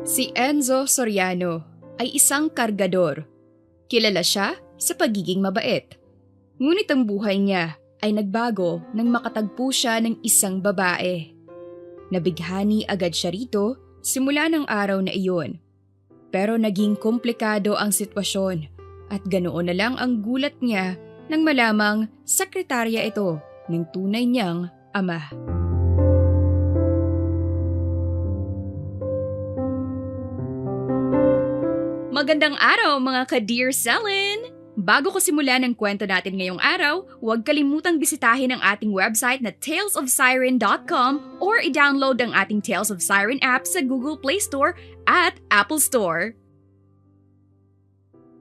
Si Enzo Soriano ay isang kargador. Kilala siya sa pagiging mabait. Ngunit ang buhay niya ay nagbago nang makatagpo siya ng isang babae. Nabighani agad siya rito simula ng araw na iyon. Pero naging komplikado ang sitwasyon at ganoon na lang ang gulat niya nang malamang sekretarya ito ng tunay niyang ama. Magandang araw mga ka-Dear Selin! Bago ko simulan ang kwento natin ngayong araw, huwag kalimutang bisitahin ang ating website na talesofsiren.com or i-download ang ating Tales of Siren app sa Google Play Store at Apple Store.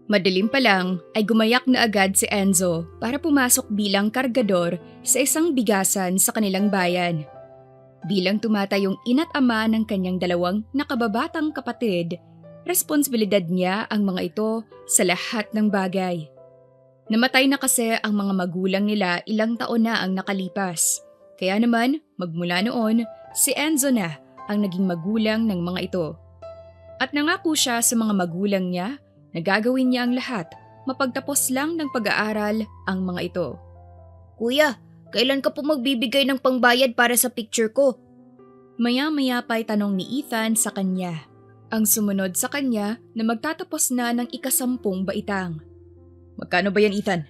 Madilim pa lang ay gumayak na agad si Enzo para pumasok bilang kargador sa isang bigasan sa kanilang bayan. Bilang tumatayong ina't ama ng kanyang dalawang nakababatang kapatid, responsibilidad niya ang mga ito sa lahat ng bagay. Namatay na kasi ang mga magulang nila ilang taon na ang nakalipas. Kaya naman, magmula noon, si Enzo na ang naging magulang ng mga ito. At nangako siya sa mga magulang niya na gagawin niya ang lahat, mapagtapos lang ng pag-aaral ang mga ito. Kuya, kailan ka po magbibigay ng pangbayad para sa picture ko? Maya-maya pa'y tanong ni Ethan sa kanya. Ang sumunod sa kanya na magtatapos na ng ika-10 baitang. Magkano ba yan, Ethan?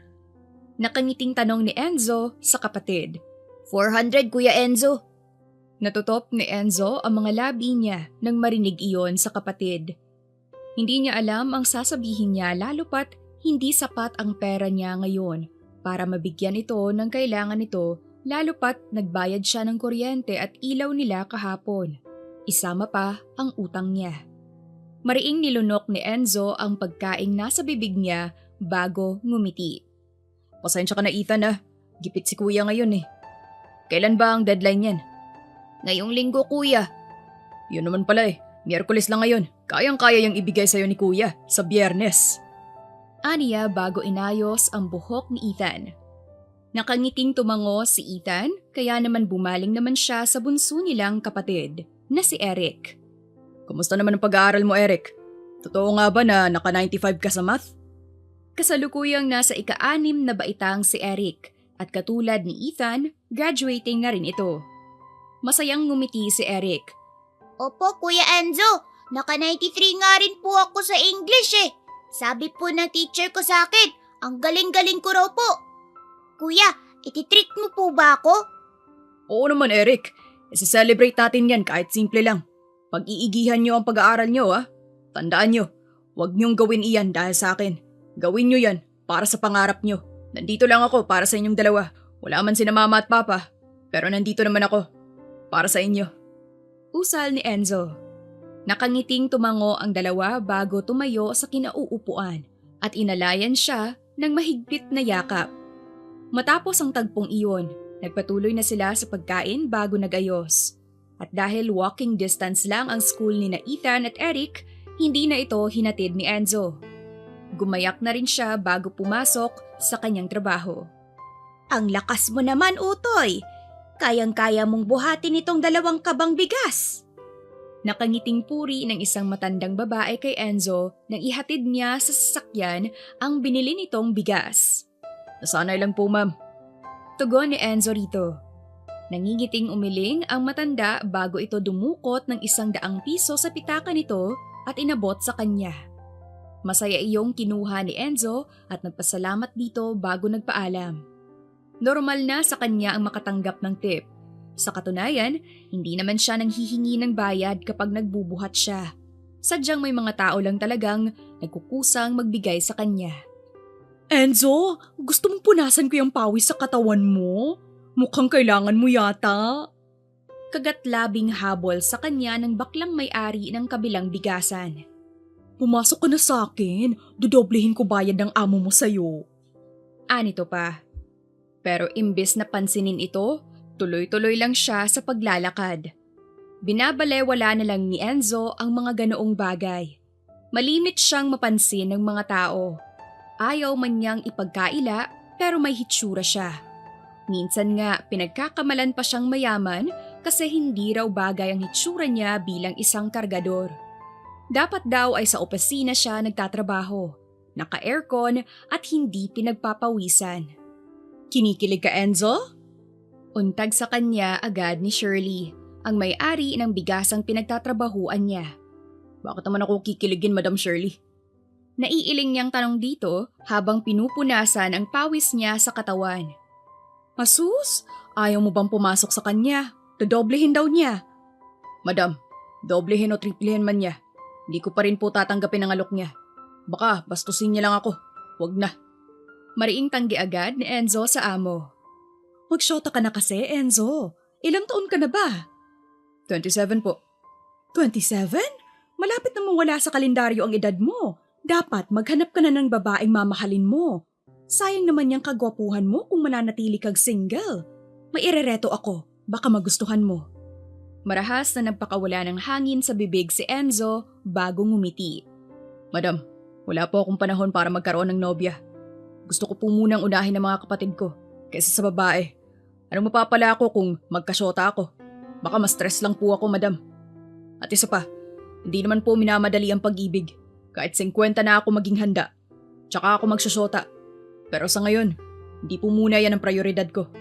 Nakangiting tanong ni Enzo sa kapatid. 400, Kuya Enzo. Natutop ni Enzo ang mga labi niya nang marinig iyon sa kapatid. Hindi niya alam ang sasabihin niya lalo pat hindi sapat ang pera niya ngayon para mabigyan ito ng kailangan nito lalo pat nagbayad siya ng kuryente at ilaw nila kahapon. Isama pa ang utang niya. Mariing nilunok ni Enzo ang pagkaing nasa bibig niya bago ngumiti. Pasensya ka na Ethan ah, gipit si kuya ngayon eh. Kailan ba ang deadline yan? Ngayong linggo, Kuya. Yun naman pala eh, Miyerkules lang ngayon. Kayang-kaya yung ibigay sa'yo ni kuya sa Biyernes. Aniya bago inayos ang buhok ni Ethan. Nakangiting tumango si Ethan kaya naman bumaling naman siya sa bunso nilang kapatid na si Eric. Kumusta naman ang pag-aaral mo, Eric? Totoo nga ba na naka-95 ka sa math? Kasalukuyang nasa ika-6 na baitang si Eric at katulad ni Ethan, graduating na rin ito. Masayang ngumiti si Eric. Opo, Kuya Enzo. Naka-93 nga rin po ako sa English eh. Sabi po ng teacher ko sa akin, ang galing-galing ko raw po. Kuya, iti-treat mo po ba ako? Oo naman, Eric. Isi-celebrate natin yan kahit simple lang. Pag-iigihan nyo ang pag-aaral nyo ah. Tandaan nyo, huwag nyong gawin iyan dahil sa akin. Gawin nyo yan para sa pangarap nyo. Nandito lang ako para sa inyong dalawa. Wala man sina mama at papa. Pero nandito naman ako para sa inyo. Usal ni Enzo. Nakangiting tumango ang dalawa bago tumayo sa kinauupuan at inalayan siya ng mahigpit na yakap. Matapos ang tagpong iyon, nagpatuloy na sila sa pagkain bago nagayos. At dahil walking distance lang ang school ni na Ethan at Eric, hindi na ito hinatid ni Enzo. Gumayak na rin siya bago pumasok sa kanyang trabaho. Ang lakas mo naman, Utoy. Kayang-kaya mong buhatin itong 2 kabang bigas. Nakangiting puri ng isang matandang babae kay Enzo nang ihatid niya sa sasakyan ang binili nitong bigas. Nasanay lang po, ma'am. Tugon ni Enzo rito. Nangingiting umiling ang matanda bago ito dumukot ng 100 piso sa pitaka nito at inabot sa kanya. Masaya iyong kinuha ni Enzo at nagpasalamat dito bago nagpaalam. Normal na sa kanya ang makatanggap ng tip. Sa katunayan, hindi naman siya nanghihingi ng bayad kapag nagbubuhat siya. Sadyang may mga tao lang talagang nagkukusang magbigay sa kanya. Enzo, gusto mong punasan ko yung pawis sa katawan mo? Mukhang kailangan mo yata. Kagatlabing habol sa kanya ng baklang may-ari ng kabilang bigasan. Pumasok ka na sa akin, dodoblehin ko bayad ng amo mo sa'yo. Anito pa. Pero imbes na pansinin ito, tuloy-tuloy lang siya sa paglalakad. Binabalewala na lang ni Enzo ang mga ganoong bagay. Malimit siyang mapansin ng mga tao. Ayaw man niyang ipagkaila pero may hitsura siya. Minsan nga pinagkakamalan pa siyang mayaman kasi hindi raw bagay ang hitsura niya bilang isang kargador. Dapat daw ay sa opisina siya nagtatrabaho, naka-aircon at hindi pinagpapawisan. Kinikilig ka, Enzo? Untag sa kanya agad ni Shirley, ang may-ari ng bigasang pinagtatrabahuan niya. Bakit naman ako kikiligin, Madam Shirley? Naiiling niyang tanong dito habang pinupunasan ang pawis niya sa katawan. Asus, ayaw mo bang pumasok sa kanya? Dodoblehin daw niya. Madam, doblehin o triplehin man niya. Hindi ko pa rin po tatanggapin ang alok niya. Baka bastusin niya lang ako. Huwag na. Mariing tanggi agad ni Enzo sa amo. Magsyota ka na kasi, Enzo. Ilang taon ka na ba? 27 po. 27? Malapit na mawala sa kalendaryo ang edad mo. Dapat maghanap ka na ng babaeng mamahalin mo. Sayang naman yung kagwapuhan mo kung mananatili kang single. May irereto ako. Baka magustuhan mo. Marahas na nagpakawala ng hangin sa bibig si Enzo bago ngumiti. Madam, wala po akong panahon para magkaroon ng nobya. Gusto ko po munang unahin ang mga kapatid ko kaysa sa babae. Anong mapapala ako kung magkasyota ako? Baka ma-stress lang po ako, madam. At isa pa, hindi naman po minamadali ang pag-ibig. Kahit 50 na ako maging handa. Tsaka ako magsasyota. Pero sa ngayon, hindi po muna yan ang prioridad ko.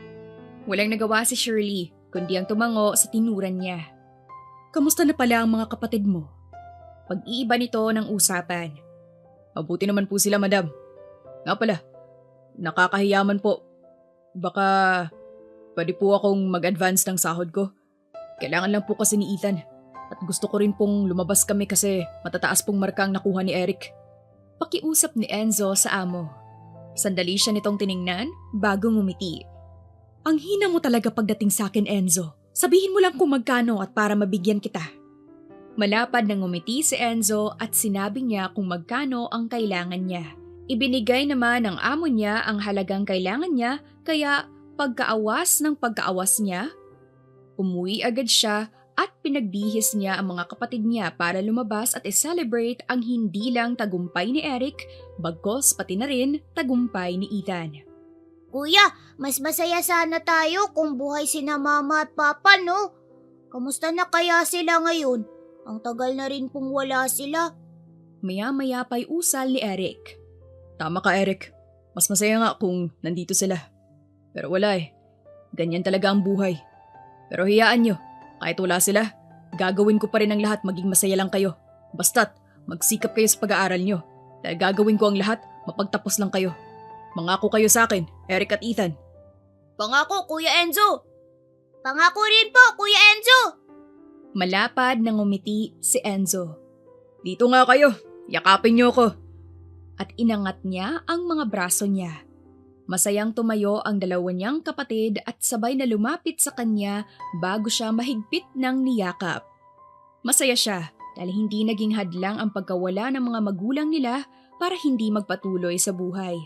Walang nagawa si Shirley, kundi ang tumango sa tinuran niya. Kamusta na pala ang mga kapatid mo? Pag-iiba nito ng usapan. Mabuti naman po sila, madam. Nga pala, nakakahiyaman po. Baka pwede po akong mag-advance ng sahod ko. Kailangan lang po kasi ni Ethan. At gusto ko rin pong lumabas kami kasi matataas pong marka ang nakuha ni Eric. Pakiusap ni Enzo sa amo. Sandali siya nitong tiningnan bago ngumiti. Ang hina mo talaga pagdating sa akin, Enzo. Sabihin mo lang kung magkano at para mabigyan kita. Malapad na ngumiti si Enzo at sinabi niya kung magkano ang kailangan niya. Ibinigay naman ng amo niya ang halagang kailangan niya kaya pagkaawas ng pagkaawas niya, umuwi agad siya at pinagbihis niya ang mga kapatid niya para lumabas at i-celebrate ang hindi lang tagumpay ni Eric, bagkos pati na rin tagumpay ni Ethan. Kuya, mas masaya sana tayo kung buhay sina mama at papa, no? Kamusta na kaya sila ngayon? Ang tagal na rin pong wala sila. Maya-maya pa'y usal ni Eric. Tama ka, Eric. Mas masaya nga kung nandito sila. Pero wala eh. Ganyan talaga ang buhay. Pero hiyaan nyo, kahit wala sila, gagawin ko pa rin ang lahat maging masaya lang kayo. Basta't magsikap kayo sa pag-aaral nyo. Dahil gagawin ko ang lahat, mapagtapos lang kayo. Mangako kayo sa akin, Eric at Ethan. Pangako, Kuya Enzo! Pangako rin po, Kuya Enzo! Malapad na ngumiti si Enzo. Dito nga kayo, yakapin niyo ko. At inangat niya ang mga braso niya. Masayang tumayo ang dalawa niyang kapatid at sabay na lumapit sa kanya bago siya mahigpit ng niyakap. Masaya siya dahil hindi naging hadlang ang pagkawala ng mga magulang nila para hindi magpatuloy sa buhay.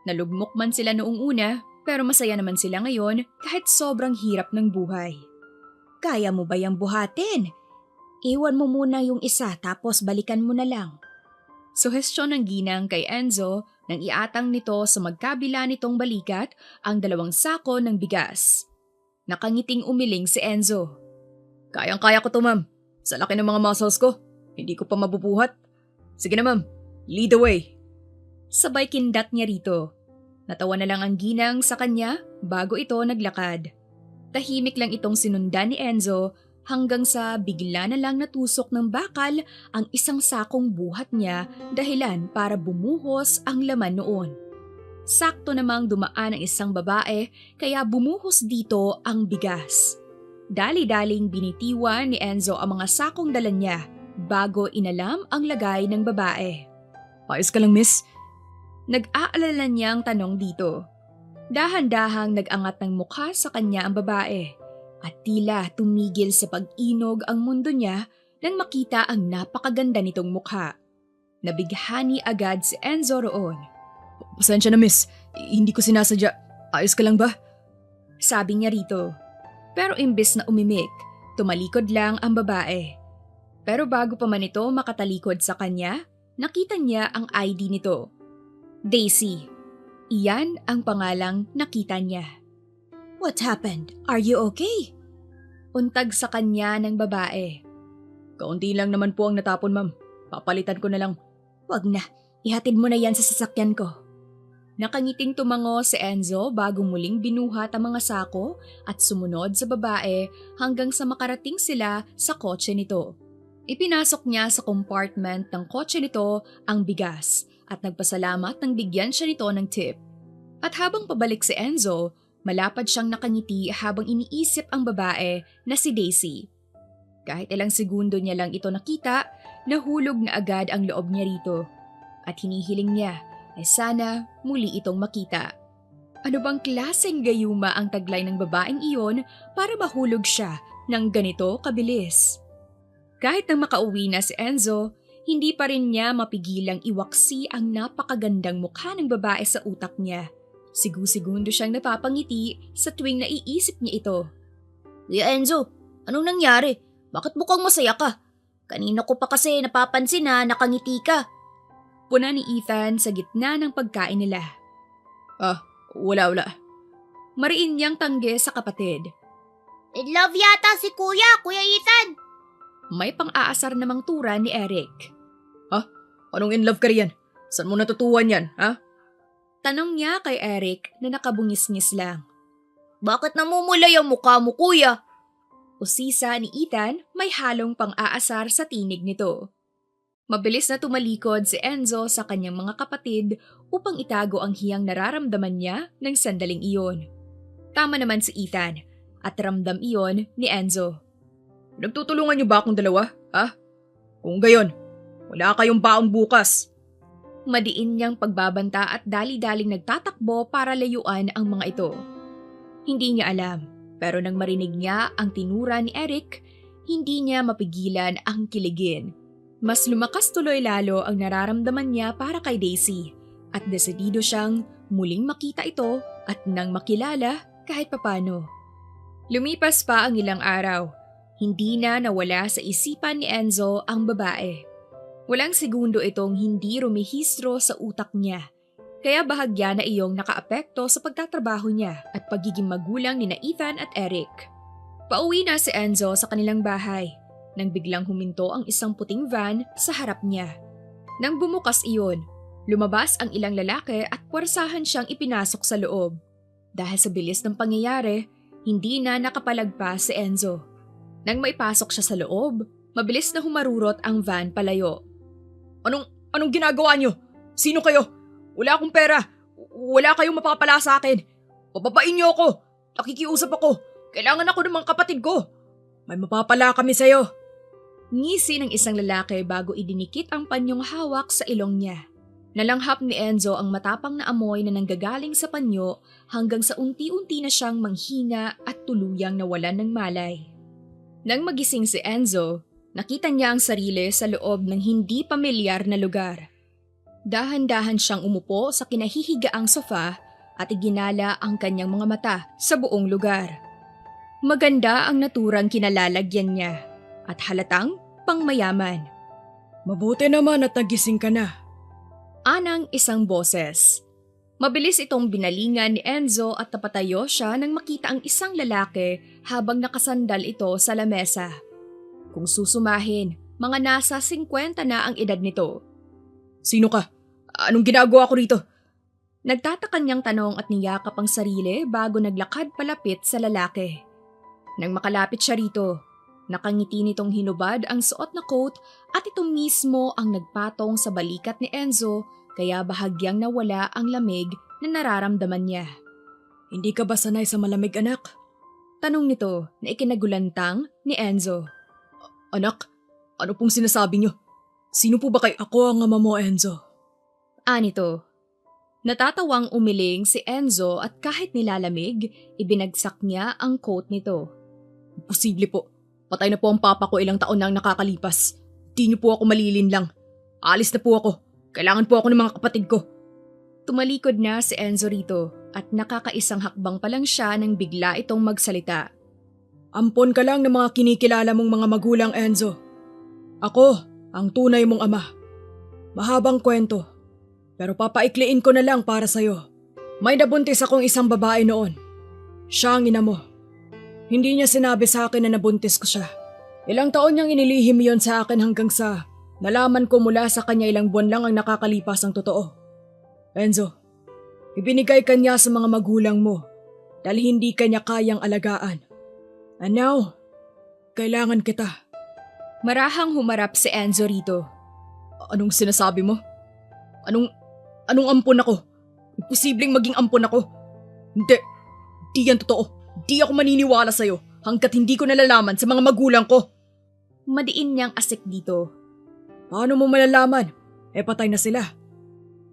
Nalugmok man sila noong una pero masaya naman sila ngayon kahit sobrang hirap ng buhay. Kaya mo ba yang buhatin? Iwan mo muna yung isa tapos balikan mo na lang. Suhestyon ng ginang kay Enzo nang iatang nito sa magkabila nitong balikat ang 2 sako ng bigas. Nakangiting umiling si Enzo. Kayang-kaya ko to, ma'am. Sa laki ng mga muscles ko, hindi ko pa mabubuhat. Sige na, ma'am. Lead the way. Sabay kindat niya rito. Natawa na lang ang ginang sa kanya bago ito naglakad. Tahimik lang itong sinundan ni Enzo hanggang sa bigla na lang natusok ng bakal ang isang sakong buhat niya dahilan para bumuhos ang laman noon. Sakto namang dumaan ang isang babae kaya bumuhos dito ang bigas. Dali-daling binitiwan ni Enzo ang mga sakong dala niya bago inalam ang lagay ng babae. Ayos ka lang, miss? Nag-aalala niyang tanong dito. Dahan-dahang nag-angat ng mukha sa kanya ang babae at tila tumigil sa pag-inog ang mundo niya nang makita ang napakaganda nitong mukha. Nabighani agad si Enzo roon. Pasensya na, miss. Hindi ko sinasadya. Ayos ka lang ba? Sabi niya rito. Pero imbes na umimik, tumalikod lang ang babae. Pero bago pa man ito makatalikod sa kanya, nakita niya ang ID nito. Daisy. Iyan ang pangalang nakita niya. What happened? Are you okay? Untag sa kanya ng babae. Kaunti lang naman po ang natapon, ma'am. Papalitan ko na lang. Wag na, ihatid mo na yan sa sasakyan ko. Nakangiting tumango si Enzo bago muling binuhat ang mga sako at sumunod sa babae hanggang sa makarating sila sa kotse nito. Ipinasok niya sa compartment ng kotse nito ang bigas at nagpasalamat nang bigyan siya nito ng tip. At habang pabalik si Enzo, malapad siyang nakangiti habang iniisip ang babae na si Daisy. Kahit ilang segundo niya lang ito nakita, nahulog na agad ang loob niya rito. At hinihiling niya ay sana muli itong makita. Ano bang klaseng gayuma ang taglay ng babaeng iyon para mahulog siya ng ganito kabilis? Kahit nang makauwi na si Enzo, hindi pa rin niya mapigilang iwaksi ang napakagandang mukha ng babae sa utak niya. Sigu-segundo siyang napapangiti sa tuwing naiisip niya ito. Kuya Enzo, anong nangyari? Bakit mukhang masaya ka? Kanina ko pa kasi napapansin na nakangiti ka. Puna ni Ethan sa gitna ng pagkain nila. Wala. Mariin niyang tangge sa kapatid. In love yata si Kuya Ethan. May pang-aasar namang tura ni Eric. Anong in love ka riyan? Saan mo natutuwan yan, ha? Tanong niya kay Eric na nakabungis-ngis lang. Bakit namumulay ang mukha mo, Kuya? Usisa ni Ethan may halong pang-aasar sa tinig nito. Mabilis na tumalikod si Enzo sa kanyang mga kapatid upang itago ang hiyang nararamdaman niya ng sandaling iyon. Tama naman si Ethan at ramdam iyon ni Enzo. Nagtutulungan niyo ba akong dalawa, ha? Kung gayon, wala kayong baon bukas. Madiin niyang pagbabanta at dali-daling nagtatakbo para layuan ang mga ito. Hindi niya alam, pero nang marinig niya ang tinura ni Eric, hindi niya mapigilan ang kiligin. Mas lumakas tuloy lalo ang nararamdaman niya para kay Daisy at desidido siyang muling makita ito at nang makilala kahit papano. Lumipas pa ang ilang araw. Hindi na nawala sa isipan ni Enzo ang babae. Walang segundo itong hindi rumihistro sa utak niya. Kaya bahagya na iyong nakaapekto sa pagtatrabaho niya at pagiging magulang ni na Ethan at Eric. Pauwi na si Enzo sa kanilang bahay nang biglang huminto ang isang puting van sa harap niya. Nang bumukas iyon, lumabas ang ilang lalaki at puwersahan siyang ipinasok sa loob. Dahil sa bilis ng pangyayari, hindi na nakapalagpas si Enzo. Nang maipasok siya sa loob, mabilis na humarurot ang van palayo. Anong ginagawa niyo? Sino kayo? Wala akong pera. Wala kayong mapapala sa akin. Pababain niyo ako. Nakikiusap ako. Kailangan ako ng mga kapatid ko. May mapapala kami sa'yo. Ngisi ng isang lalaki bago idinikit ang panyong hawak sa ilong niya. Nalanghap ni Enzo ang matapang na amoy na nanggagaling sa panyo hanggang sa unti-unti na siyang manghina at tuluyang nawalan ng malay. Nang magising si Enzo, nakita niya ang sarili sa loob ng hindi pamilyar na lugar. Dahan-dahan siyang umupo sa kinahihigaang sofa at iginala ang kanyang mga mata sa buong lugar. Maganda ang naturang kinalalagyan niya at halatang pangmayaman. Mabuti naman at nagising ka na. Anang isang boses. Mabilis itong binalingan ni Enzo at napatayo siya nang makita ang isang lalaki habang nakasandal ito sa lamesa. Kung susumahin, mga nasa 50 na ang edad nito. Sino ka? Anong ginagawa ko rito? Nagtataka niyang tanong at niyakap ang sarili bago naglakad palapit sa lalaki. Nang makalapit siya rito, nakangiti nitong hinubad ang suot na coat at ito mismo ang nagpatong sa balikat ni Enzo kaya bahagyang nawala ang lamig na nararamdaman niya. Hindi ka ba sanay sa malamig, anak? Tanong nito na ikinagulantang ni Enzo. Anak, ano pong sinasabi niyo? Sino po ba kay ako ang ama mo, Enzo? Anito. Natatawang umiling si Enzo at kahit nilalamig, ibinagsak niya ang coat nito. Posible po. Patay na po ang papa ko ilang taon na ang nakakalipas. Di niyo po ako malilinlang. Alis na po ako. Kailangan po ako ng mga kapatid ko. Tumalikod na si Enzo rito at nakakaisang hakbang pa lang siya nang bigla itong magsalita. Ampon ka lang ng mga kinikilala mong mga magulang, Enzo. Ako, ang tunay mong ama. Mahabang kwento. Pero papaikliin ko na lang para sa'yo. May nabuntis akong isang babae noon. Siya ang ina mo. Hindi niya sinabi sa akin na nabuntis ko siya. Ilang taon niyang inilihim yon sa akin hanggang sa Nalaman ko mula sa kanya ilang buwan lang ang nakakalipas ang totoo. Enzo, ibinigay ka niya sa mga magulang mo dahil hindi kanya kayang alagaan. And now, kailangan kita. Marahang humarap si Enzo rito. Anong sinasabi mo? Anong ampon ako? Imposibleng maging ampon ako. Di yan totoo. Di ako maniniwala sa'yo hanggat hindi ko nalalaman sa mga magulang ko. Madiin niyang asik dito. Paano mo malalaman? Patay na sila.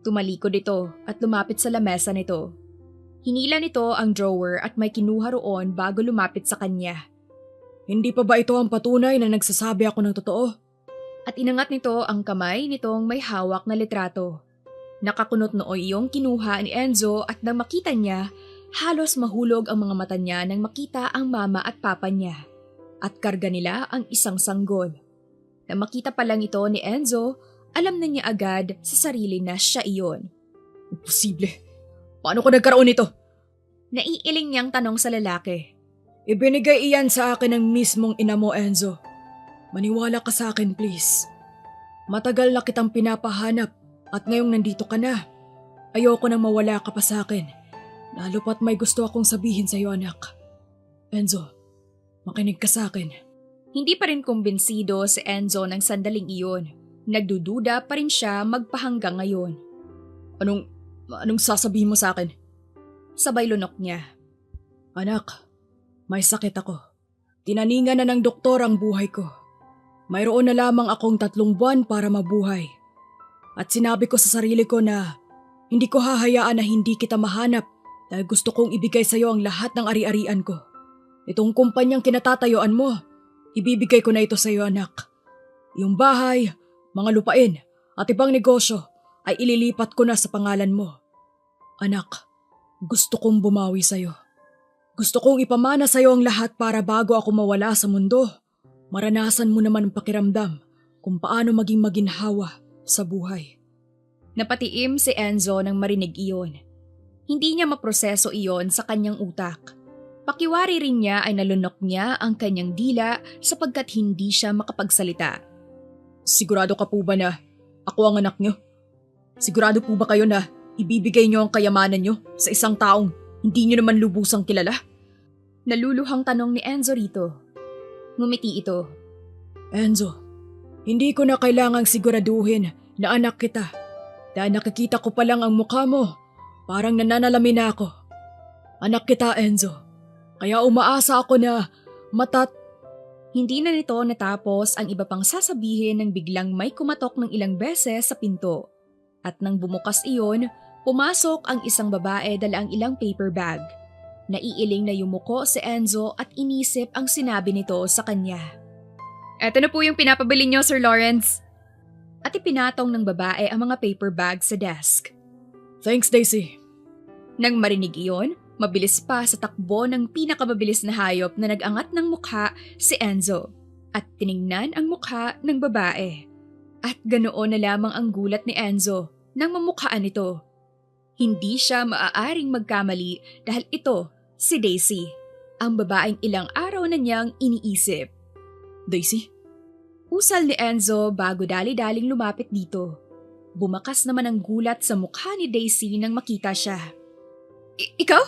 Tumalikod ito at lumapit sa lamesa nito. Hinila nito ang drawer at may kinuha roon bago lumapit sa kanya. Hindi pa ba ito ang patunay na nagsasabi ako ng totoo? At inangat nito ang kamay nitong may hawak na litrato. Nakakunot noo iyong kinuha ni Enzo at nang makita niya, halos mahulog ang mga mata niya nang makita ang mama at papa niya. At karga nila ang isang sanggol. Nang makita pa lang ito ni Enzo, alam na niya agad sa sarili na siya iyon. Imposible. Paano ko nagkaroon nito? Naiiling niyang tanong sa lalaki. Ibinigay iyan sa akin ng mismong ina mo, Enzo. Maniwala ka sa akin, please. Matagal na kitang pinapahanap at ngayong nandito ka na. Ayoko nang mawala ka pa sa akin. Lalo pat may gusto akong sabihin sa iyo, anak. Enzo, makinig ka sa akin. Hindi pa rin kumbinsido si Enzo ng sandaling iyon. Nagdududa pa rin siya magpahanggang ngayon. Anong sasabihin mo sa akin? Sabay lunok niya. Anak, may sakit ako. Tinaningan na ng doktor ang buhay ko. Mayroon na lamang akong 3 buwan para mabuhay. At sinabi ko sa sarili ko na hindi ko hahayaan na hindi kita mahanap dahil gusto kong ibigay sa iyo ang lahat ng ari-arian ko. Itong kumpanyang kinatatayuan mo, ibibigay ko na ito sa iyo, anak. Yung bahay, mga lupain at ibang negosyo ay ililipat ko na sa pangalan mo. Anak, gusto kong bumawi sa iyo. Gusto kong ipamana sa iyo ang lahat para bago ako mawala sa mundo. Maranasan mo naman ang pakiramdam kung paano maging maginhawa sa buhay. Napatiim si Enzo nang marinig iyon. Hindi niya maproseso iyon sa kanyang utak. Pakiwari rin niya ay nalunok niya ang kanyang dila sapagkat hindi siya makapagsalita. Sigurado ka po ba na ako ang anak niyo? Sigurado po ba kayo na ibibigay niyo ang kayamanan niyo sa isang taong hindi niyo naman lubusang kilala? Naluluhang tanong ni Enzo rito. Ngumiti ito. Enzo, hindi ko na kailangang siguraduhin na anak kita. Dahil nakikita ko pa lang ang mukha mo, parang nananalamin na ako. Anak kita, Enzo. Kaya umaasa ako na Hindi na nito natapos ang iba pang sasabihin nang biglang may kumatok ng ilang beses sa pinto. At nang bumukas iyon, pumasok ang isang babae dala ang ilang paper bag. Naiiling na yumuko si Enzo at inisip ang sinabi nito sa kanya. Eto na po yung pinapabili niyo, Sir Lawrence. At ipinatong ng babae ang mga paper bag sa desk. Thanks, Daisy. Nang marinig iyon, mabilis pa sa takbo ng pinakamabilis na hayop na nag-angat ng mukha si Enzo at tiningnan ang mukha ng babae. At ganoon na lamang ang gulat ni Enzo nang mamukhaan ito. Hindi siya maaaring magkamali dahil ito si Daisy, ang babaeng ilang araw na niyang iniisip. Daisy? Usal ni Enzo bago dali-daling lumapit dito. Bumakas naman ang gulat sa mukha ni Daisy nang makita siya. Ikaw?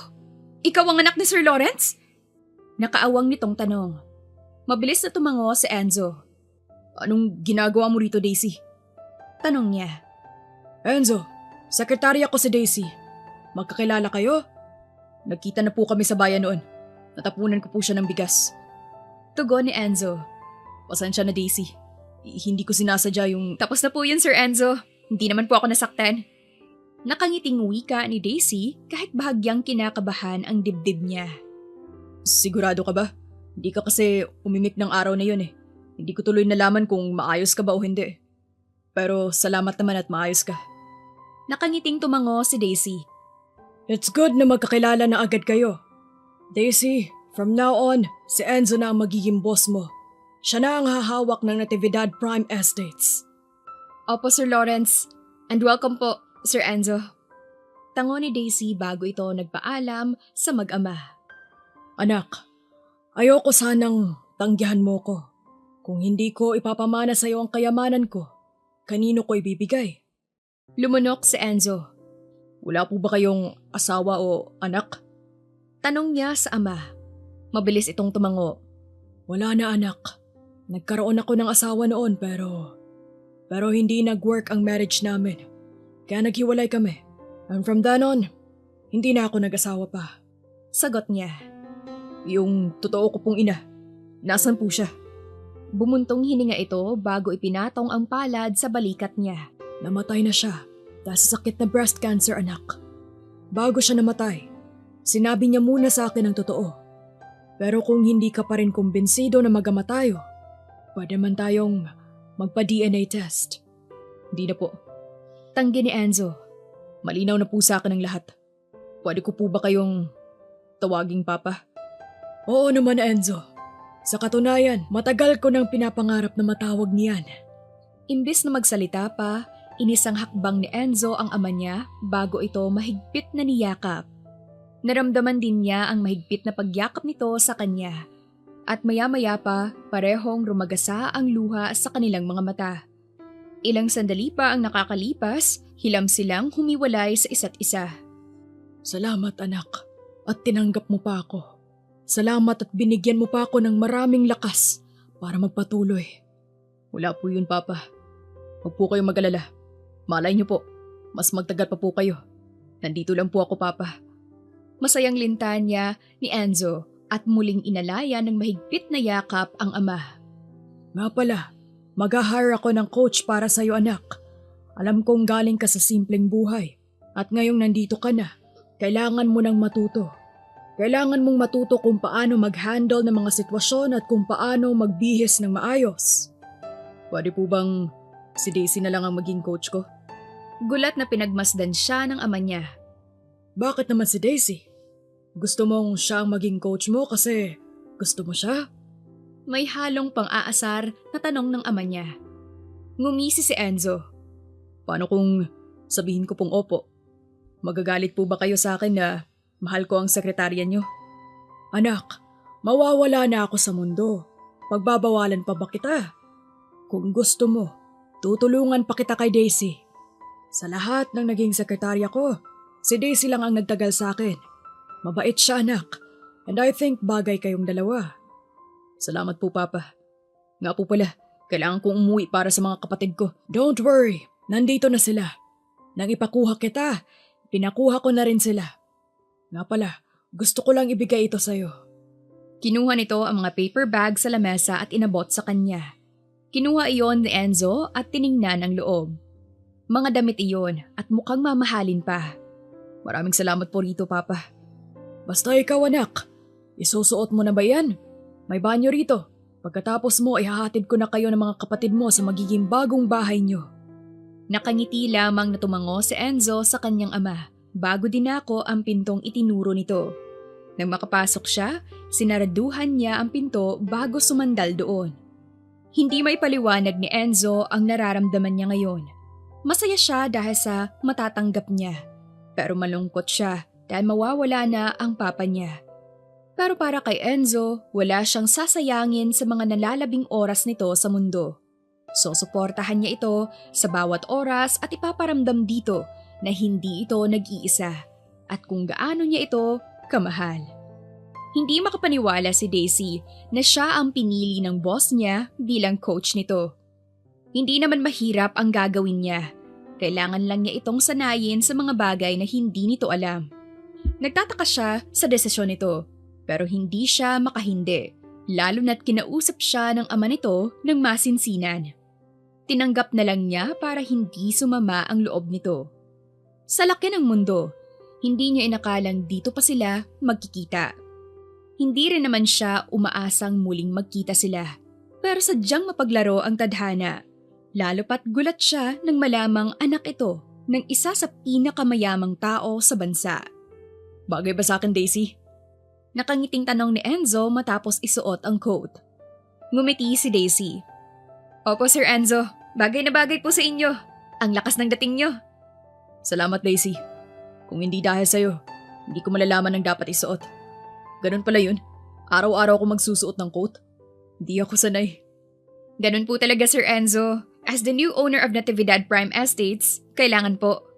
Ikaw ang anak ni Sir Lawrence? Nakaawang nitong tanong. Mabilis na tumango si Enzo. Anong ginagawa mo rito, Daisy? Tanong niya. Enzo, sekretarya ko si Daisy. Magkakilala kayo? Nagkita na po kami sa bayan noon. Natapunan ko po siya ng bigas. Tugon ni Enzo. Pasensya na, Daisy. Hindi ko sinasadya yung... Tapos na po yun, Sir Enzo. Hindi naman po ako nasaktan. Nakangiting wika ni Daisy kahit bahagyang kinakabahan ang dibdib niya. Sigurado ka ba? Hindi ka kasi umimik ng araw na yun eh. Hindi ko tuloy nalaman kung maayos ka ba o hindi. Pero salamat naman at maayos ka. Nakangiting tumango si Daisy. It's good na magkakilala na agad kayo. Daisy, from now on, si Enzo na ang magiging boss mo. Siya na ang hahawak ng Natividad Prime Estates. Opo, Sir Lawrence. And welcome po, Sir Enzo. Tango ni Daisy bago ito nagpaalam sa mag-ama. Anak, ayoko sanang tanggihan mo ko. Kung hindi ko ipapamana sa iyo ang kayamanan ko, kanino ko ibibigay? Lumunok si Enzo. Wala po ba kayong asawa o anak? Tanong niya sa ama. Mabilis itong tumango. Wala na anak. Nagkaroon ako ng asawa noon pero hindi nag-work ang marriage namin. Kaya naghiwalay kami. And from then on, hindi na ako nag-asawa pa. Sagot niya. Yung totoo ko pong ina, nasan po siya? Bumuntong hininga ito bago ipinatong ang palad sa balikat niya. Namatay na siya dahil sa sakit na breast cancer, anak. Bago siya namatay, sinabi niya muna sa akin ang totoo. Pero kung hindi ka pa rin kumbinsido na magama tayo, pwede man tayong magpa-DNA test. Hindi na po. Tanggi ni Enzo. Malinaw na po sa akin ang lahat. Pwede ko po ba kayong tawaging papa? Oo naman, Enzo. Sa katunayan, matagal ko nang pinapangarap na matawag niyan. Imbis na magsalita pa, inisang hakbang ni Enzo ang ama niya bago ito mahigpit na niyakap. Naramdaman din niya ang mahigpit na pagyakap nito sa kanya. At maya-maya pa, parehong rumagasa ang luha sa kanilang mga mata. Ilang sandali pa ang nakakalipas, hilam silang humiwalay sa isa't isa. Salamat, anak, at tinanggap mo pa ako. Salamat at binigyan mo pa ako ng maraming lakas para magpatuloy. Wala po yun, Papa. Huwag po kayong mag-alala. Malay niyo po, mas magtagal pa po kayo. Nandito lang po ako, Papa. Masayang lintan niya ni Enzo at muling inalaya ng mahigpit na yakap ang ama. Nga pala, mag-hire ako ng coach para sa'yo, anak. Alam kong galing ka sa simpleng buhay at ngayong nandito ka na, kailangan mo nang matuto. Kailangan mong matuto kung paano mag-handle ng mga sitwasyon at kung paano magbihis ng maayos. Pwede po bang si Daisy na lang ang maging coach ko? Gulat na pinagmasdan siya ng ama niya. Bakit naman si Daisy? Gusto mong siya ang maging coach mo kasi gusto mo siya? May halong pang-aasar na tanong ng ama niya. Ngumisi si Enzo. Paano kung sabihin ko pong opo? Magagalit po ba kayo sa akin na mahal ko ang sekretarya niyo? Anak, mawawala na ako sa mundo. Pagbabawalan pa ba kita? Kung gusto mo, tutulungan pa kita kay Daisy. Sa lahat ng naging sekretarya ko, si Daisy lang ang nagtagal sa akin. Mabait siya, anak. And I think bagay kayong dalawa. Salamat po, Papa. Nga po pala, kailangan kong umuwi para sa mga kapatid ko. Don't worry, nandito na sila. Nang ipakuha kita, pinakuha ko na rin sila. Nga pala, gusto ko lang ibigay ito sa'yo. Kinuha nito ang mga paper bag sa lamesa at inabot sa kanya. Kinuha iyon ni Enzo at tiningnan ang loob. Mga damit iyon at mukhang mamahalin pa. Maraming salamat po rito, Papa. Basta ikaw, anak. Isusuot mo na ba yan? May banyo rito. Pagkatapos mo, ihahatid ko na kayo ng mga kapatid mo sa magiging bagong bahay nyo. Nakangiti lamang na tumango si Enzo sa kanyang ama bago dinako ang pintong itinuro nito. Nang makapasok siya, sinaraduhan niya ang pinto bago sumandal doon. Hindi may paliwanag ni Enzo ang nararamdaman niya ngayon. Masaya siya dahil sa matatanggap niya. Pero malungkot siya dahil mawawala na ang papa niya. Pero para kay Enzo, wala siyang sasayangin sa mga nalalabing oras nito sa mundo. Susuportahan niya ito sa bawat oras at ipaparamdam dito na hindi ito nag-iisa at kung gaano niya ito kamahal. Hindi makapaniwala si Daisy na siya ang pinili ng boss niya bilang coach nito. Hindi naman mahirap ang gagawin niya. Kailangan lang niya itong sanayin sa mga bagay na hindi nito alam. Nagtataka siya sa desisyon nito pero hindi siya makahindi, lalo na't kinausap siya ng ama nito ng masinsinan. Tinanggap na lang niya para hindi sumama ang loob nito. Sa laki ng mundo, hindi niya inakalang dito pa sila magkikita. Hindi rin naman siya umaasang muling magkita sila. Pero sadyang mapaglaro ang tadhana. Lalo pat gulat siya nang malamang anak ito ng isa sa pinakamayamang tao sa bansa. Bagay ba sa akin, Daisy? Nakangiting tanong ni Enzo matapos isuot ang coat. Ngumiti si Daisy. Opo, Sir Enzo. Bagay na bagay po sa inyo. Ang lakas ng dating nyo. Salamat, Daisy. Kung hindi dahil sa'yo, hindi ko malalaman ang dapat isuot. Ganun pala yun. Araw-araw ako magsusuot ng coat. Hindi ako sanay. Ganun po talaga, Sir Enzo. As the new owner of Natividad Prime Estates, kailangan po.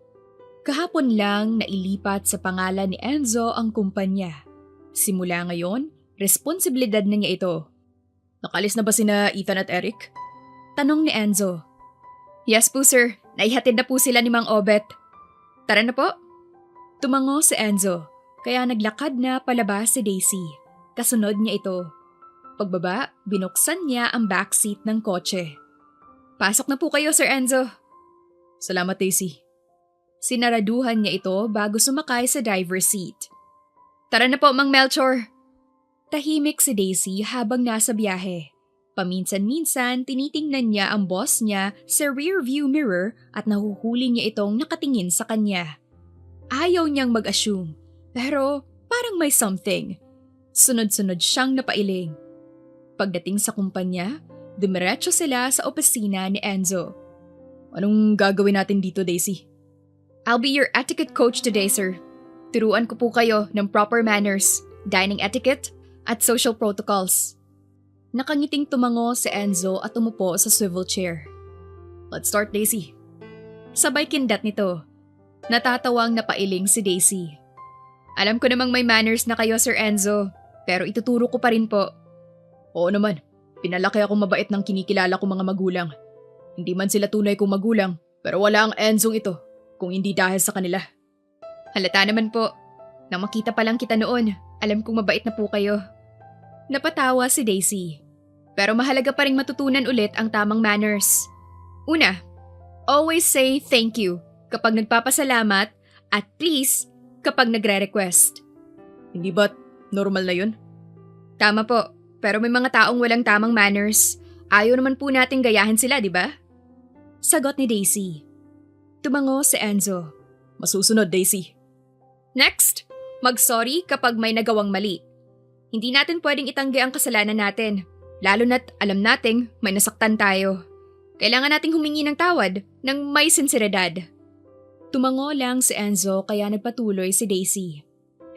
Kahapon lang nailipat sa pangalan ni Enzo ang kumpanya. Simula ngayon, responsibilidad na niya ito. Nakalis na ba sina Ethan at Eric? Tanong ni Enzo. Yes po sir, naihatid na po sila ni Mang Obet. Tara na po. Tumango si Enzo, kaya naglakad na palabas si Daisy. Kasunod niya ito. Pagbaba, binuksan niya ang backseat ng kotse. Pasok na po kayo Sir Enzo. Salamat Daisy. Sinaraduhan niya ito bago sumakay sa driver's seat. Tara na po Mang Melchor. Tahimik si Daisy habang nasa biyahe. Paminsan-minsan tinitingnan niya ang boss niya sa rear view mirror at nahuhuli niya itong nakatingin sa kanya. Ayaw niyang mag-assume, pero parang may something. Sunod-sunod siyang napailing. Pagdating sa kumpanya, dumiretso sila sa opisina ni Enzo. Anong gagawin natin dito, Daisy? I'll be your etiquette coach today, sir. Turuan ko po kayo ng proper manners, dining etiquette, at social protocols. Nakangiting tumango si Enzo at umupo sa swivel chair. Let's start, Daisy. Sabay kindat nito. Natatawang napailing si Daisy. Alam ko namang may manners na kayo, Sir Enzo, pero ituturo ko pa rin po. Oo naman, pinalaki akong mabait ng kinikilala kong mga magulang. Hindi man sila tunay kong magulang, pero wala ang Enzong ito, kung hindi dahil sa kanila. Halata naman po. Nang makita pa lang kita noon, alam kong mabait na po kayo. Napatawa si Daisy. Pero mahalaga pa rin matutunan ulit ang tamang manners. Una, always say thank you kapag nagpapasalamat at please kapag nagre-request. Hindi ba't normal na yun? Tama po, pero may mga taong walang tamang manners. Ayaw naman po nating gayahin sila, di ba? Sagot ni Daisy. Tumango si Enzo. Masusunod, Daisy. Next, mag-sorry kapag may nagawang mali. Hindi natin pwedeng itanggi ang kasalanan natin, lalo na't alam nating may nasaktan tayo. Kailangan nating humingi ng tawad ng may sinseridad. Tumango lang si Enzo kaya nagpatuloy si Daisy.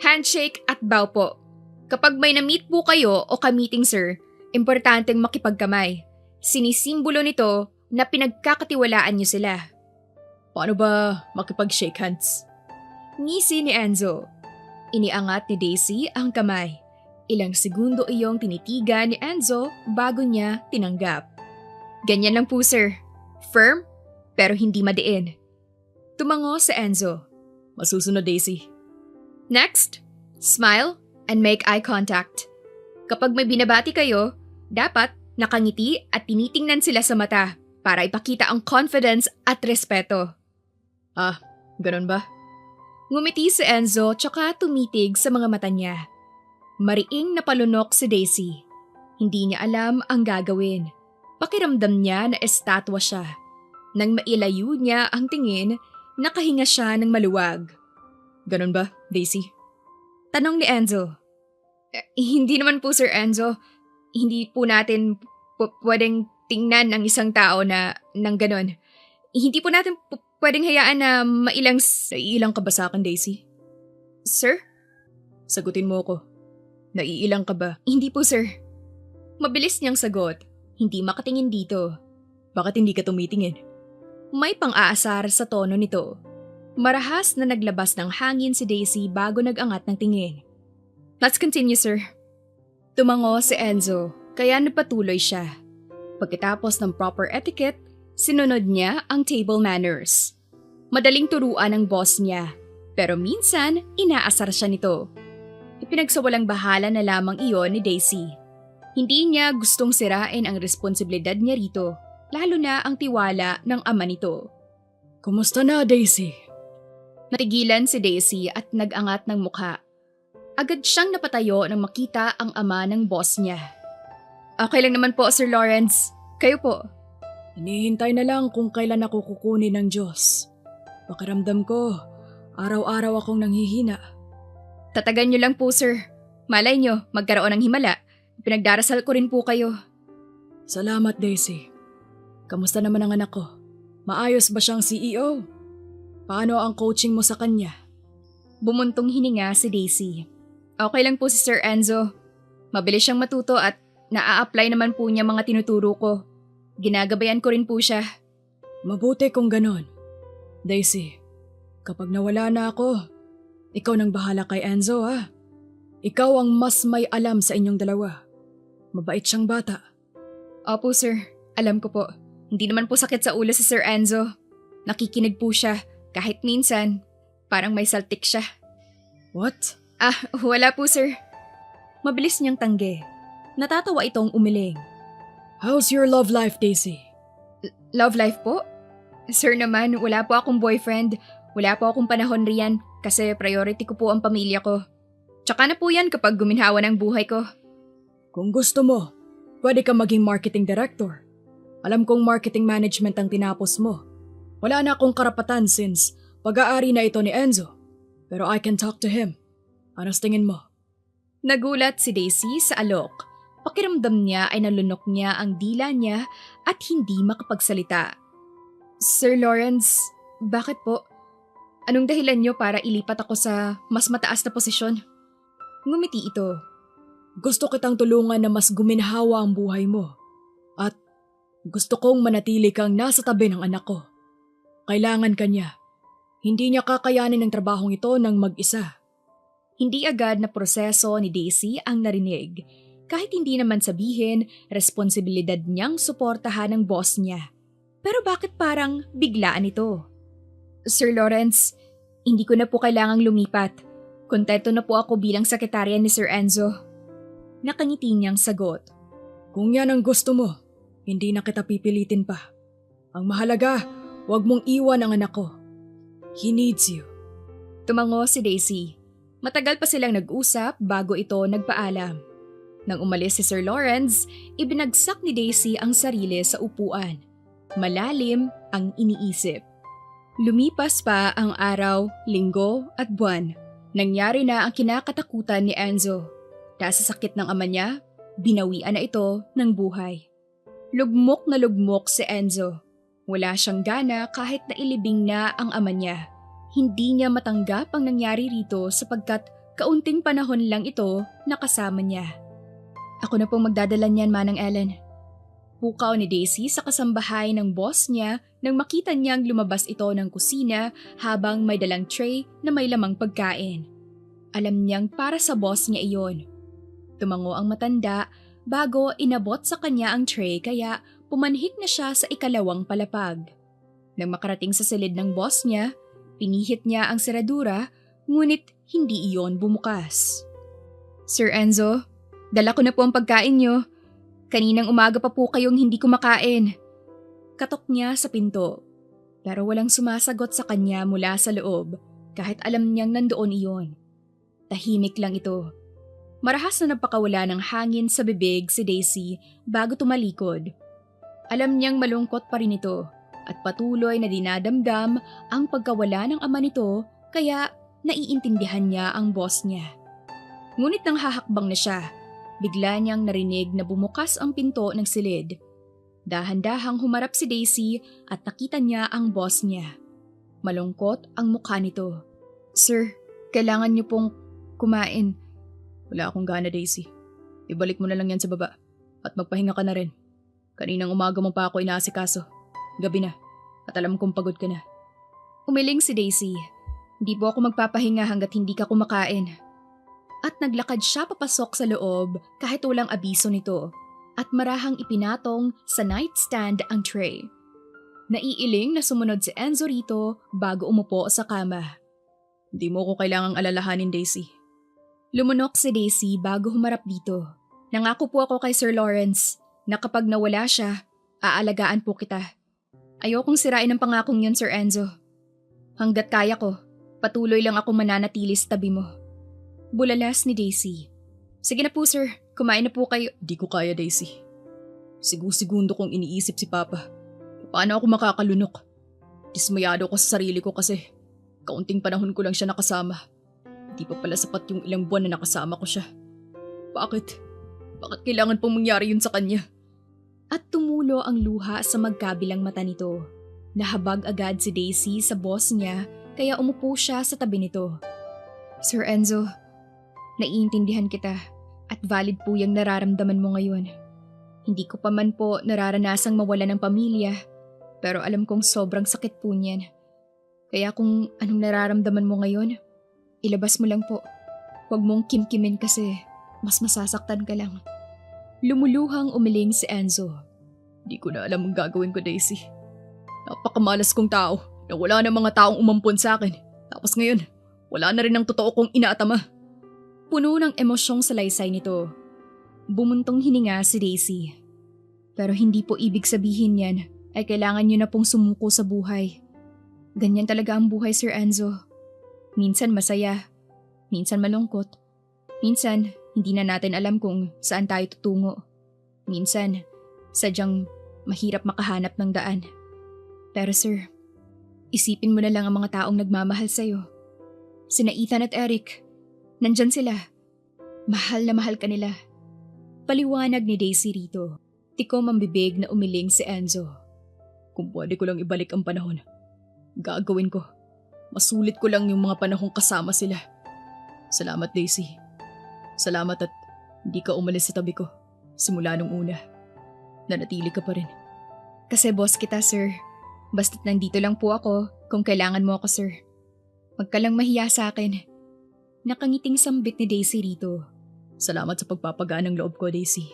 Handshake at bow po. Kapag may na-meet po kayo o ka-meeting sir, importanteng makipagkamay. Sinisimbolo nito na pinagkakatiwalaan niyo sila. Paano ba makipag-shake hands? Ngisi ni Enzo. Iniangat ni Daisy ang kamay. Ilang segundo iyong tinitigan ni Enzo bago niya tinanggap. Ganyan lang po sir. Firm, pero hindi madiin. Tumango si Enzo. Masusunod, Daisy. Next, smile and make eye contact. Kapag may binabati kayo, dapat nakangiti at tinitingnan sila sa mata para ipakita ang confidence at respeto. Ah, ganun ba? Ngumiti si Enzo tsaka tumitig sa mga mata niya. Mariing napalunok si Daisy. Hindi niya alam ang gagawin. Pakiramdam niya na estatwa siya. Nang mailayo niya ang tingin, nakahinga siya ng maluwag. Ganun ba, Daisy? Tanong ni Enzo. Hindi naman po Sir Enzo. Hindi po natin pwedeng tingnan ang isang tao na nang ganon. Hindi po natin pwedeng hayaan na mailang... Naiilang ka ba sa akin, Daisy? Sir? Sagutin mo ako. Naiilang ka ba? Hindi po sir. Mabilis niyang sagot. Hindi makatingin dito. Bakit hindi ka tumitingin? May pang-aasar sa tono nito. Marahas na naglabas ng hangin si Daisy bago nag-angat ng tingin. Let's continue, sir. Tumango si Enzo, kaya napatuloy siya. Pagkatapos ng proper etiquette, sinunod niya ang table manners. Madaling turuan ng boss niya, pero minsan inaasar siya nito. Ipinagsawalang bahala na lamang iyon ni Daisy. Hindi niya gustong sirain ang responsibilidad niya rito, lalo na ang tiwala ng ama nito. Kumusta na, Daisy? Natigilan si Daisy at nag-angat ng mukha. Agad siyang napatayo nang makita ang ama ng boss niya. Okay lang naman po, Sir Lawrence. Kayo po. Hinihintay na lang kung kailan ako kukunin ng Diyos. Pakiramdam ko, araw-araw akong nanghihina. Tatagan niyo lang po, sir. Malay niyo, magkaroon ng himala. Pinagdarasal ko rin po kayo. Salamat, Daisy. Kamusta naman ang anak ko? Maayos ba siyang CEO? Paano ang coaching mo sa kanya? Bumuntong hininga si Daisy. Okay lang po si Sir Enzo. Mabilis siyang matuto at naa-apply naman po niya mga tinuturo ko. Ginagabayan ko rin po siya. Mabuti kung ganon. Daisy, kapag nawala na ako, ikaw nang bahala kay Enzo ha. Ikaw ang mas may alam sa inyong dalawa. Mabait siyang bata. Opo sir, alam ko po. Hindi naman po sakit sa ulo si Sir Enzo. Nakikinig po siya kahit minsan parang may saltik siya. What? Wala po sir. Mabilis niyang tanggi. Natatawa itong umiling. How's your love life, Daisy? Love life po? Sir naman, wala po akong boyfriend. Wala po akong panahon riyan kasi priority ko po ang pamilya ko. Tsaka na po yan kapag guminhawa ng buhay ko. Kung gusto mo, pwede ka maging marketing director. Alam kong marketing management ang tinapos mo. Wala na akong karapatan since pag-aari na ito ni Enzo. Pero I can talk to him. Ano sa tingin mo? Nagulat si Daisy sa alok. Pakiramdam niya ay nalunok niya ang dila niya at hindi makapagsalita. Sir Lawrence, bakit po? Anong dahilan niyo para ilipat ako sa mas mataas na posisyon? Ngumiti ito. Gusto kitang tulungan na mas guminhawa ang buhay mo. At gusto kong manatili kang nasa tabi ng anak ko. Kailangan ka niya. Hindi niya kakayanin ang trabahong ito ng mag-isa. Hindi agad na proseso ni Daisy ang narinig. Kahit hindi naman sabihin, responsibilidad niyang suportahan ng boss niya. Pero bakit parang biglaan ito? Sir Lawrence, hindi ko na po kailangang lumipat. Kontento na po ako bilang sekretarya ni Sir Enzo. Nakangiti niyang sagot. Kung yan ang gusto mo, hindi na kita pipilitin pa. Ang mahalaga, huwag mong iwan ang anak ko. He needs you. Tumango si Daisy. Matagal pa silang nag-usap bago ito nagpaalam. Nang umalis si Sir Lawrence, ibinagsak ni Daisy ang sarili sa upuan. Malalim ang iniisip. Lumipas pa ang araw, linggo at buwan. Nangyari na ang kinakatakutan ni Enzo. Dahil sa sakit ng ama niya, binawian na ito ng buhay. Lugmok na lugmok si Enzo. Wala siyang gana kahit na ilibing na ang ama niya. Hindi niya matanggap ang nangyari rito sapagkat kaunting panahon lang ito nakasama niya. Ako na pong magdadala niyan, Manang Ellen. Pukaw ni Daisy sa kasambahay ng boss niya nang makita niyang lumabas ito ng kusina habang may dalang tray na may lamang pagkain. Alam niyang para sa boss niya iyon. Tumango ang matanda bago inabot sa kanya ang tray kaya pumanhik na siya sa ikalawang palapag. Nang makarating sa silid ng boss niya, pinihit niya ang seradura ngunit hindi iyon bumukas. Sir Enzo, dala ko na po ang pagkain niyo. Kaninang umaga pa po kayong hindi kumakain. Katok niya sa pinto. Pero walang sumasagot sa kanya mula sa loob kahit alam niyang nandoon iyon. Tahimik lang ito. Marahas na napakawala ng hangin sa bibig si Daisy bago tumalikod. Alam niyang malungkot pa rin ito at patuloy na dinadamdam ang pagkawala ng ama nito kaya naiintindihan niya ang boss niya. Ngunit nang hahakbang na siya, bigla niyang narinig na bumukas ang pinto ng silid. Dahan-dahang humarap si Daisy at nakita niya ang boss niya. Malungkot ang mukha nito. Sir, kailangan niyo pong kumain. Wala akong gana, Daisy. Ibalik mo na lang yan sa baba at magpahinga ka na rin. Kaninang umaga mo pa ako inaasikaso. Gabi na at alam kong pagod ka na. Umiling si Daisy. Hindi po ako magpapahinga hanggat hindi ka kumakain. At naglakad siya papasok sa loob kahit walang abiso nito at marahang ipinatong sa nightstand ang tray. Naiiling na sumunod si Enzo rito bago umupo sa kama. Hindi mo ko kailangang alalahanin, Daisy. Lumunok si Daisy bago humarap dito. Nangako po ako kay Sir Lawrence na kapag nawala siya, aalagaan po kita. Ayokong sirain ang pangakong yun, Sir Enzo. Hanggat kaya ko, patuloy lang ako mananatili sa tabi mo. Bulalas ni Daisy. Sige na po sir, kumain na po kayo. Di ko kaya, Daisy. Segundo kong iniisip si Papa. Paano ako makakalunok? Dismayado ko sa sarili ko kasi kaunting panahon ko lang siya nakasama. Di pa pala sapat yung ilang buwan na nakasama ko siya. Bakit? Bakit kailangan pong mangyari yun sa kanya? At tumulo ang luha sa magkabilang mata nito. Nahabag agad si Daisy sa boss niya kaya umupo siya sa tabi nito. Sir Enzo, naiintindihan kita at valid po yung nararamdaman mo ngayon. Hindi ko pa man po nararanasang mawala ng pamilya, Pero alam kong sobrang sakit po niyan. Kaya kung anong nararamdaman mo ngayon, ilabas mo lang po. Huwag mong kimkimin kasi mas masasaktan ka lang. Lumuluhang umiling si Enzo. Di ko na alam ang gagawin ko, Daisy. Napakamalas kong tao na wala na mga taong umampon sa akin. Tapos ngayon, wala na rin ang totoo kong inaatama. Puno ng emosyong salaysay nito. Bumuntong hininga si Daisy. Pero hindi po ibig sabihin yan ay kailangan niyo na pong sumuko sa buhay. Ganyan talaga ang buhay, Sir Enzo. Minsan masaya, minsan malungkot. Minsan, hindi na natin alam kung saan tayo tutungo. Minsan, sadyang mahirap makahanap ng daan. Pero sir, isipin mo na lang ang mga taong nagmamahal sa'yo. Sina Ethan at Eric, nandyan sila. Mahal na mahal ka nila. Paliwanag ni Daisy rito. Tikom ang bibig na umiling si Enzo. Kung pwede ko lang ibalik ang panahon, gagawin ko. Masulit ko lang yung mga panahong kasama sila. Salamat, Daisy. Salamat at hindi ka umalis sa tabi ko simula nung una. Nanatili ka pa rin. Kasi boss kita, sir. Basta't nandito lang po ako kung kailangan mo ako, sir. Huwag ka lang mahiya sa akin. Nakangiting sambit ni Daisy rito. Salamat sa pagpapagaan ng loob ko, Daisy.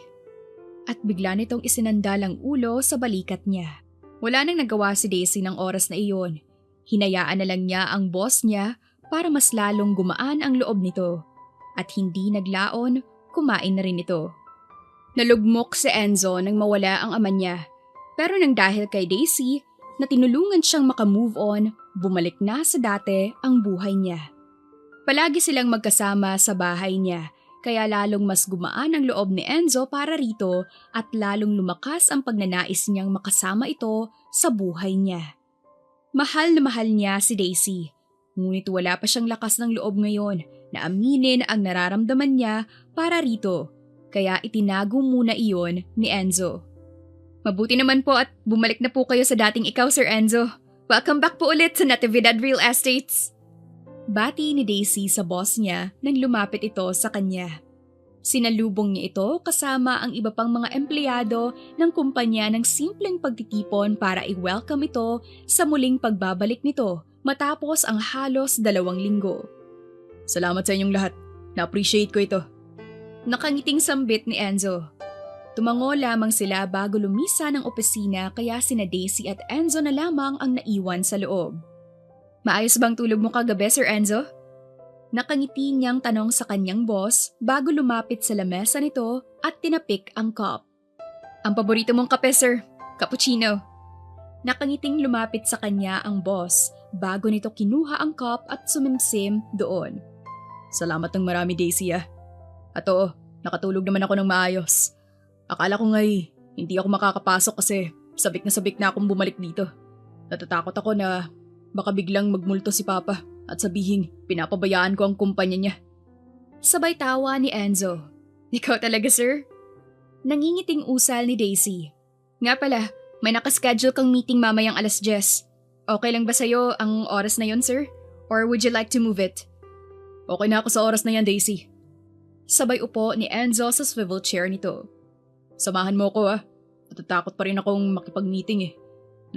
At bigla nitong isinandalang ulo sa balikat niya. Wala nang nagawa si Daisy ng oras na iyon. Hinayaan na lang niya ang boss niya para mas lalong gumaan ang loob nito. At hindi naglaon, kumain na rin ito. Nalugmok si Enzo nang mawala ang ama niya. Pero nang dahil kay Daisy, na tinulungan siyang makamove on, bumalik na sa dati ang buhay niya. Palagi silang magkasama sa bahay niya, kaya lalong mas gumaan ang loob ni Enzo para rito at lalong lumakas ang pagnanais niyang makasama ito sa buhay niya. Mahal na mahal niya si Daisy, ngunit wala pa siyang lakas ng loob ngayon na aminin ang nararamdaman niya para rito, kaya itinago muna iyon ni Enzo. Mabuti naman po at bumalik na po kayo sa dating ikaw, Sir Enzo. Welcome back po ulit sa Natividad Real Estates. Bati ni Daisy sa boss niya nang lumapit ito sa kanya. Sinalubong niya ito kasama ang iba pang mga empleyado ng kumpanya ng simpleng pagtitipon para i-welcome ito sa muling pagbabalik nito matapos ang halos 2 linggo. Salamat sa inyong lahat. Na-appreciate ko ito. Nakangiting sambit ni Enzo. Tumango lamang sila bago lumisa ng opisina kaya sina Daisy at Enzo na lamang ang naiwan sa loob. Maayos bang tulog mo kagabi, Sir Enzo? Nakangiti niyang tanong sa kanyang boss bago lumapit sa lamesa nito at tinapik ang cup. Ang paborito mong kape, sir. Cappuccino. Nakangiting lumapit sa kanya ang boss bago nito kinuha ang cup at sumimsim doon. Salamat ng marami, Daisy ah. At oo, nakatulog naman ako ng maayos. Akala ko nga'y hindi ako makakapasok kasi sabik na akong bumalik dito. Natatakot ako na baka biglang magmulto si Papa at sabihin pinapabayaan ko ang kumpanya niya. Sabay tawa ni Enzo. Ikaw talaga, sir? Nangingiting usal ni Daisy. Nga pala, may nakaschedule kang meeting mamayang 10:00. Okay lang ba sa'yo ang oras na yon, sir? Or would you like to move it? Okay na ako sa oras na yan, Daisy. Sabay upo ni Enzo sa swivel chair nito. Samahan mo ko ah. Natatakot pa rin akong makipag-meeting eh.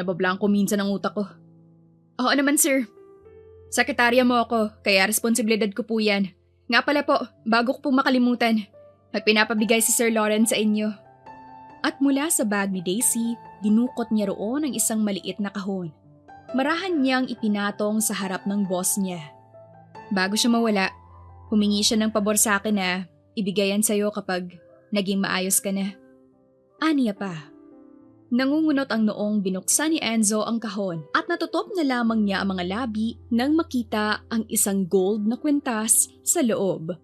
Nabablanko minsan ang utak ko. Oo naman, sir. Sekretarya mo ako, kaya responsibilidad ko po yan. Nga pala po, bago ko po makalimutan, may pinapabigay si Sir Lawrence sa inyo. At mula sa bag ni Daisy, dinukot niya roon ang isang maliit na kahon. Marahan niyang ipinatong sa harap ng boss niya. Bago siya mawala, humingi siya ng pabor sa akin na ibigayan sa'yo kapag naging maayos ka na. Aniya pa. Nangungunot ang noong binuksan ni Enzo ang kahon at natutop na lamang niya ang mga labi nang makita ang isang gold na kwintas sa loob.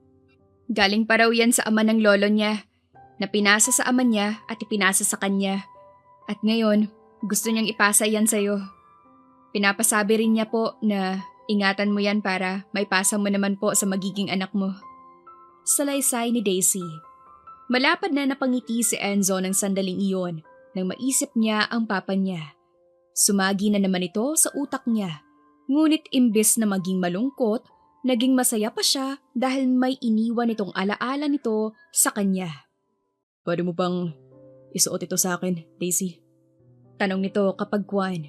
Galing pa raw yan sa ama ng lolo niya, na pinasa sa ama niya at ipinasa sa kanya. At ngayon, gusto niyang ipasa yan sa'yo. Pinapasabi rin niya po na ingatan mo yan para may pasa mo naman po sa magiging anak mo. Salaysay ni Daisy. Malapad na napangiti si Enzo ng sandaling iyon nang maisip niya ang papa niya. Sumagi na naman ito sa utak niya, ngunit imbes na maging malungkot, naging masaya pa siya dahil may iniwan itong alaala nito sa kanya. Pwede mo bang isuot ito sa akin, Daisy? Tanong nito kapag kwan.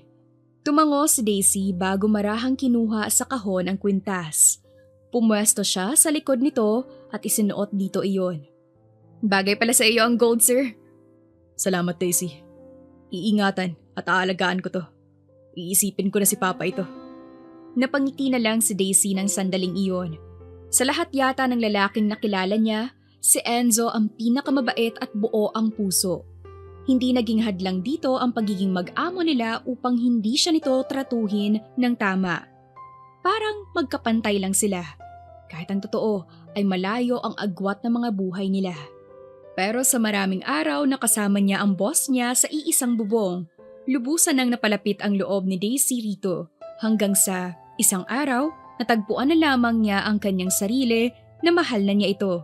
Tumango si Daisy bago marahang kinuha sa kahon ang kwintas. Pumwesto siya sa likod nito at isinuot dito iyon. Bagay pala sa iyo ang gold, sir. Salamat, Daisy. Iingatan at aalagaan ko to. Iisipin ko na si Papa ito. Napangiti na lang si Daisy ng sandaling iyon. Sa lahat yata ng lalaking nakilala niya, si Enzo ang pinakamabait at buo ang puso. Hindi naging hadlang dito ang pagiging mag-amo nila upang hindi siya nito tratuhin ng tama. Parang magkapantay lang sila. Kahit ang totoo ay malayo ang agwat ng mga buhay nila. Pero sa maraming araw na kasama niya ang boss niya sa iisang bubong, lubusan nang napalapit ang loob ni Daisy rito hanggang sa isang araw natagpuan na lamang niya ang kanyang sarili na mahal na niya ito.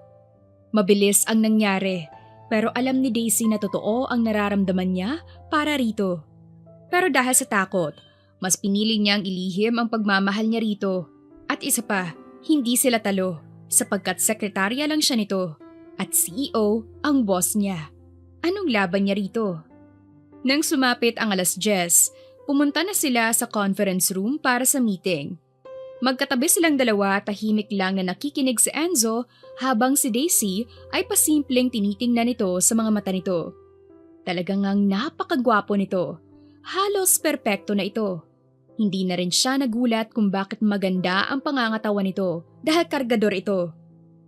Mabilis ang nangyari pero alam ni Daisy na totoo ang nararamdaman niya para rito. Pero dahil sa takot, mas pinili niyang ilihim ang pagmamahal niya rito. At isa pa, hindi sila talo sapagkat sekretarya lang siya nito at CEO ang boss niya. Anong laban niya rito? Nang sumapit ang 10:00, pumunta na sila sa conference room para sa meeting. Magkatabi silang dalawa, tahimik lang na nakikinig si Enzo habang si Daisy ay pasimpleng tinitingnan nito sa mga mata nito. Talagang ang napakagwapo nito. Halos perpekto na ito. Hindi na rin siya nagulat kung bakit maganda ang pangangatawan nito dahil kargador ito.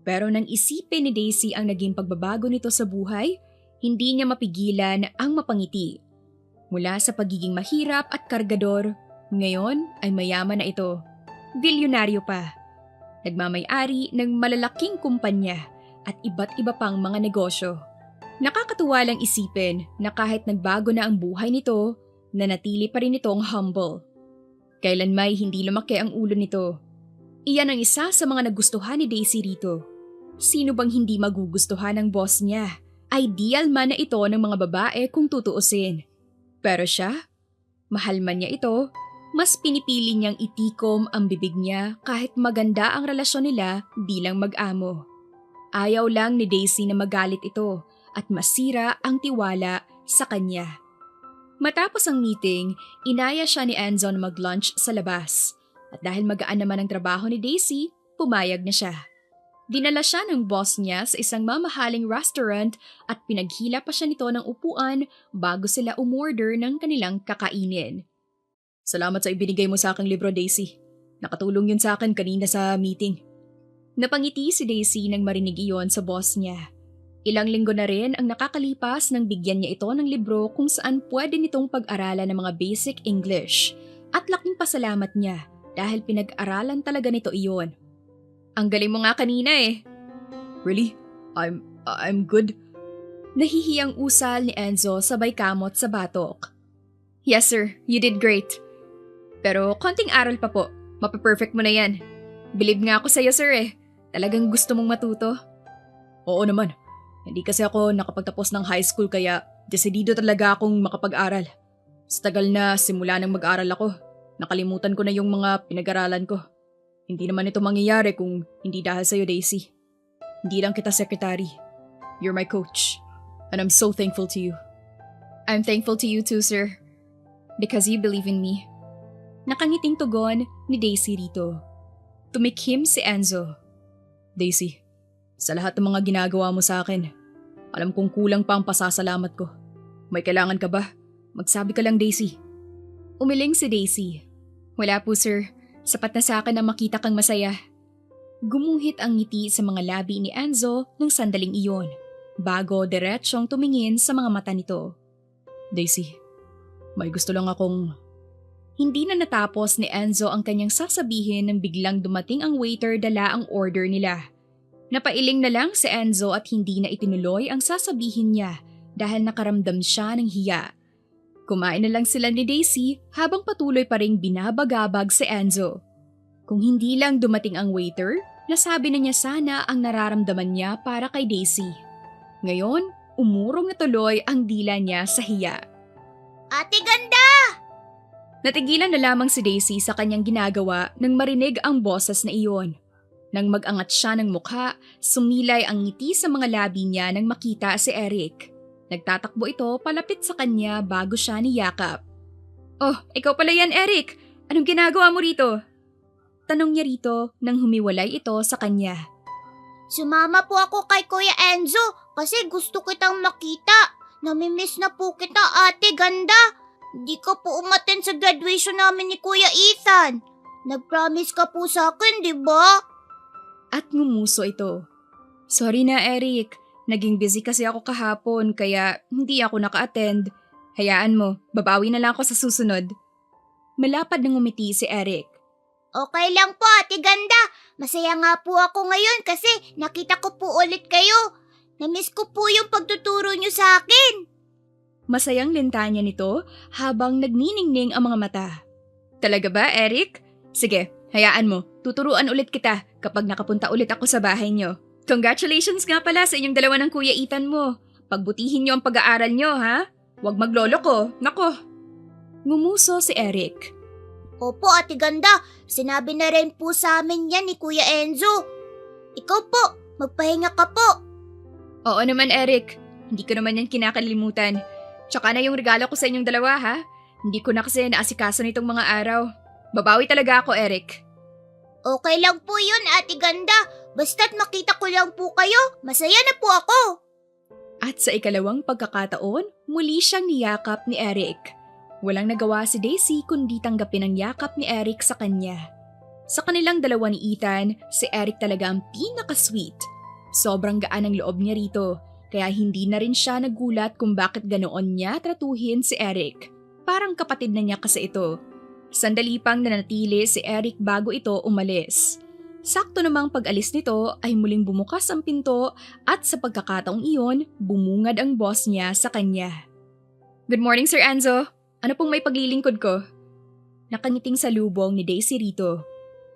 Pero nang isipin ni Daisy ang naging pagbabago nito sa buhay, hindi niya mapigilan ang mapangiti. Mula sa pagiging mahirap at kargador, ngayon ay mayaman na ito. Bilyonaryo pa. Nagmamay-ari ng malalaking kumpanya at iba't iba pang mga negosyo. Nakakatuwa lang isipin na kahit nagbago na ang buhay nito, nanatili pa rin itong humble. Kailanmay hindi lumaki ang ulo nito. Iyan ang isa sa mga nagustuhan ni Daisy rito. Sino bang hindi magugustuhan ng boss niya? Ideal man na ito ng mga babae kung tutuusin. Pero siya, mahal man niya ito, mas pinipili niyang itikom ang bibig niya kahit maganda ang relasyon nila bilang mag-amo. Ayaw lang ni Daisy na magalit ito at masira ang tiwala sa kanya. Matapos ang meeting, inaya siya ni Enzo na mag-lunch sa labas. At dahil magaan naman ang trabaho ni Daisy, pumayag na siya. Dinala siya ng boss niya sa isang mamahaling restaurant at pinaghila pa siya nito ng upuan bago sila umorder ng kanilang kakainin. Salamat sa ibinigay mo sa aking libro, Daisy. Nakatulong yun sa akin kanina sa meeting. Napangiti si Daisy nang marinig iyon sa boss niya. Ilang linggo na rin ang nakakalipas nang bigyan niya ito ng libro kung saan pwede nitong pag-aralan ng mga basic English. At laking pasalamat niya dahil pinag-aralan talaga nito iyon. Ang galing mo nga kanina eh. Really? I'm good. Nahihiyang usal ni Enzo sabay kamot sa batok. Yes sir, you did great. Pero konting aral pa po, mapaperfect mo na yan. Believe nga ako sa'yo sir eh. Talagang gusto mong matuto. Oo naman. Hindi kasi ako nakapagtapos ng high school kaya desidido talaga akong makapag-aral. Sa tagal na simula nang mag-aral ako, nakalimutan ko na yung mga pinag-aralan ko. Hindi naman ito mangyayari kung hindi dahil sa'yo, Daisy. Hindi lang kita secretary. You're my coach. And I'm so thankful to you. I'm thankful to you too, sir. Because you believe in me. Nakangiting tugon ni Daisy rito. Tumikhim si Enzo. Daisy, sa lahat ng mga ginagawa mo sa akin, alam kong kulang pa ang pasasalamat ko. May kailangan ka ba? Magsabi ka lang, Daisy. Umiling si Daisy. Wala po, sir. Sapat na sa akin na makita kang masaya. Gumuhit ang ngiti sa mga labi ni Enzo nung sandaling iyon, bago diretsyong tumingin sa mga mata nito. Daisy, may gusto lang akong... Hindi na natapos ni Enzo ang kanyang sasabihin nang biglang dumating ang waiter dala ang order nila. Napailing na lang si Enzo at hindi na itinuloy ang sasabihin niya dahil nakaramdam siya ng hiya. Kumain na lang sila ni Daisy habang patuloy pa ring binabagabag si Enzo. Kung hindi lang dumating ang waiter, nasabi na niya sana ang nararamdaman niya para kay Daisy. Ngayon, umurong na tuloy ang dila niya sa hiya. Ate ganda! Natigilan na lamang si Daisy sa kanyang ginagawa nang marinig ang boses na iyon. Nang mag-angat siya ng mukha, sumilay ang ngiti sa mga labi niya nang makita si Eric. Nagtatakbo ito palapit sa kanya bago siya niyakap. Oh, ikaw pala yan, Eric! Anong ginagawa mo rito? Tanong niya rito nang humiwalay ito sa kanya. Sumama po ako kay Kuya Enzo kasi gusto kitang makita. Namimiss na po kita, ate ganda. Di ka po umattend sa graduation namin ni Kuya Ethan. Nag-promise ka po sa akin, di ba? At ngumuso ito. Sorry na, Eric. Naging busy kasi ako kahapon kaya hindi ako naka-attend. Hayaan mo, babawi na lang ako sa susunod. Malapad na ngumiti si Eric. Okay lang po, ate ganda. Masaya nga po ako ngayon kasi nakita ko po ulit kayo. Namiss ko po yung pagtuturo niyo sa akin. Masayang lintanya nito habang nagniningning ang mga mata. Talaga ba, Eric? Sige, hayaan mo. Tuturuan ulit kita kapag nakapunta ulit ako sa bahay niyo. Congratulations nga pala sa inyong dalawa ng Kuya Ethan mo. Pagbutihin niyo ang pag-aaral niyo, ha? Huwag maglolo ko. Nako. Ngumuso si Eric. Opo, ate ganda. Sinabi na rin po sa amin yan ni Kuya Enzo. Ikaw po, magpahinga ka po. Oo naman, Eric. Hindi ko naman yan kinakalimutan. Tsaka na yung regalo ko sa inyong dalawa, ha? Hindi ko na kasi naasikaso nitong mga araw. Babawi talaga ako, Eric. Okay lang po yun, ate ganda. Basta't makita ko lang po kayo, masaya na po ako. At sa ikalawang pagkakataon, muli siyang niyakap ni Eric. Walang nagawa si Daisy kundi tanggapin ang yakap ni Eric sa kanya. Sa kanilang dalawa ni Ethan, si Eric talaga ang pinaka-sweet. Sobrang gaan ang loob niya rito, kaya hindi na rin siya nagulat kung bakit ganoon niya tratuhin si Eric. Parang kapatid na niya kasi ito. Sandali pang nanatili si Eric bago ito umalis. Sakto namang pag-alis nito ay muling bumukas ang pinto at sa pagkakataong iyon, bumungad ang boss niya sa kanya. Good morning, Sir Enzo. Ano pong may paglilingkod ko? Nakangiting sa lubong ni Daisy rito.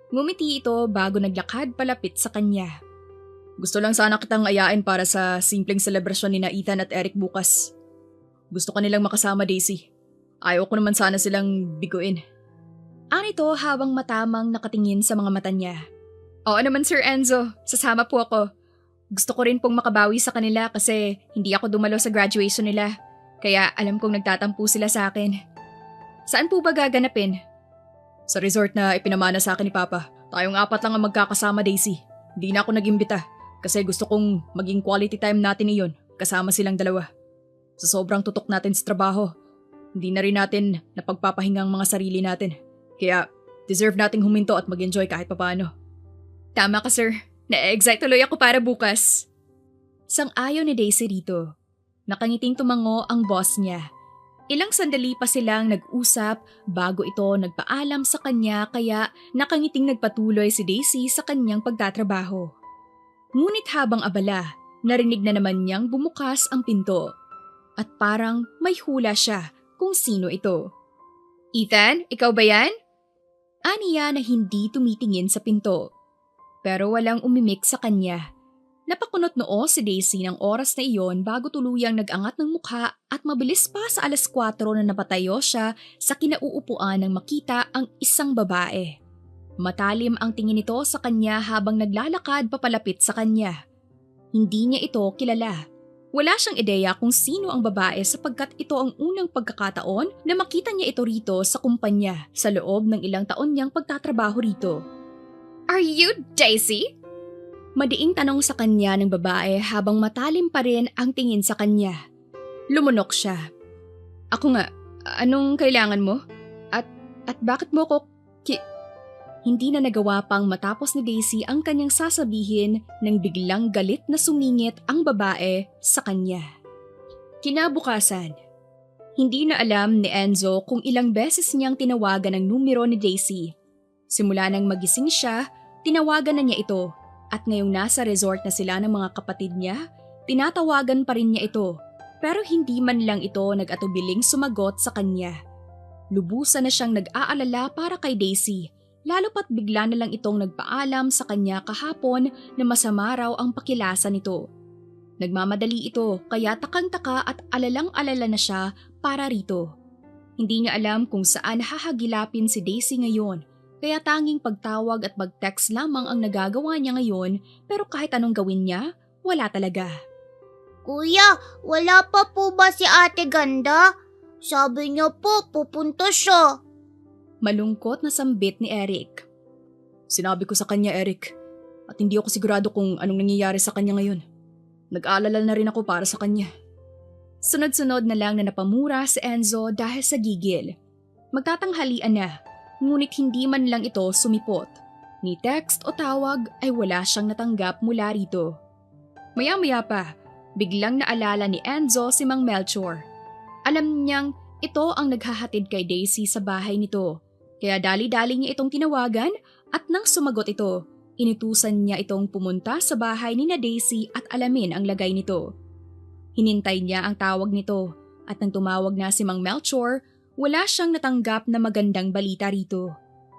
Ngumiti ito bago naglakad palapit sa kanya. Gusto lang sana kitang ayain para sa simpleng selebrasyon ni na Ethan at Eric bukas. Gusto ka nilang makasama, Daisy. Ayaw ko naman sana silang biguin. Anito habang matamang nakatingin sa mga mata niya. Oo naman, Sir Enzo. Sasama po ako. Gusto ko rin pong makabawi sa kanila kasi hindi ako dumalo sa graduation nila. Kaya alam kong nagtatampo sila sa akin. Saan po ba gaganapin? Sa resort na ipinamana sa akin ni Papa. Tayong 4 lang ang magkakasama, Daisy. Hindi na ako nag-imbita kasi gusto kong maging quality time natin iyon kasama silang dalawa. Sa sobrang tutok natin sa trabaho, hindi na rin natin napagpapahinga ang mga sarili natin. Kaya deserve nating huminto at mag-enjoy kahit papaano. Tama ka, sir. Na-excite tuloy ako para bukas. Sang-ayon ni Daisy rito. Nakangiting tumango ang boss niya. Ilang sandali pa silang nag-usap bago ito nagpaalam sa kanya kaya nakangiting nagpatuloy si Daisy sa kanyang pagtatrabaho. Ngunit habang abala, narinig na naman niyang bumukas ang pinto. At parang may hula siya kung sino ito. Ethan, ikaw ba yan? Aniya na hindi tumitingin sa pinto. Pero walang umimik sa kanya. Napakunot noo si Daisy ng oras na iyon bago tuluyang nag-angat ng mukha at mabilis pa sa 4:00 na napatayo siya sa kinauupuan nang makita ang isang babae. Matalim ang tingin nito sa kanya habang naglalakad papalapit sa kanya. Hindi niya ito kilala. Wala siyang ideya kung sino ang babae sapagkat ito ang unang pagkakataon na makita niya ito rito sa kumpanya sa loob ng ilang taon niyang pagtatrabaho rito. Are you Daisy? Madiing tanong sa kanya ng babae habang matalim pa rin ang tingin sa kanya. Lumunok siya. Ako nga, anong kailangan mo? At bakit mo ko Hindi na nagawa pang matapos ni Daisy ang kanyang sasabihin nang biglang galit na sumingit ang babae sa kanya. Kinabukasan, hindi na alam ni Enzo kung ilang beses niyang tinawagan ang numero ni Daisy. Simula nang magising siya, tinawagan na niya ito at ngayong nasa resort na sila ng mga kapatid niya, tinatawagan pa rin niya ito pero hindi man lang ito nag-atubiling sumagot sa kanya. Lubusan na siyang nag-aalala para kay Daisy. Lalo pat bigla na lang itong nagpaalam sa kanya kahapon na masama raw ang pakilasa nito. Nagmamadali ito kaya takang-taka at alalang-alala na siya para rito. Hindi niya alam kung saan hahagilapin si Daisy ngayon kaya tanging pagtawag at mag-text lamang ang nagagawa niya ngayon pero kahit anong gawin niya, wala talaga. Kuya, wala pa po ba si Ate Ganda? Sabi niya po, pupunta siya. Malungkot na sambit ni Eric. Sinabi ko sa kanya, Eric. At hindi ako sigurado kung anong nangyayari sa kanya ngayon. Nag-aalala na rin ako para sa kanya. Sunod-sunod na lang na napamura si Enzo dahil sa gigil. Magtatanghalian na, ngunit hindi man lang ito sumipot. Ni text o tawag ay wala siyang natanggap mula rito. Maya-maya pa, biglang naalala ni Enzo si Mang Melchor. Alam niyang ito ang naghahatid kay Daisy sa bahay nito, kaya dali-dali niya itong tinawagan at nang sumagot ito, inutusan niya itong pumunta sa bahay ni na Daisy at alamin ang lagay nito. Hinintay niya ang tawag nito at nang tumawag na si Mang Melchor, wala siyang natanggap na magandang balita rito.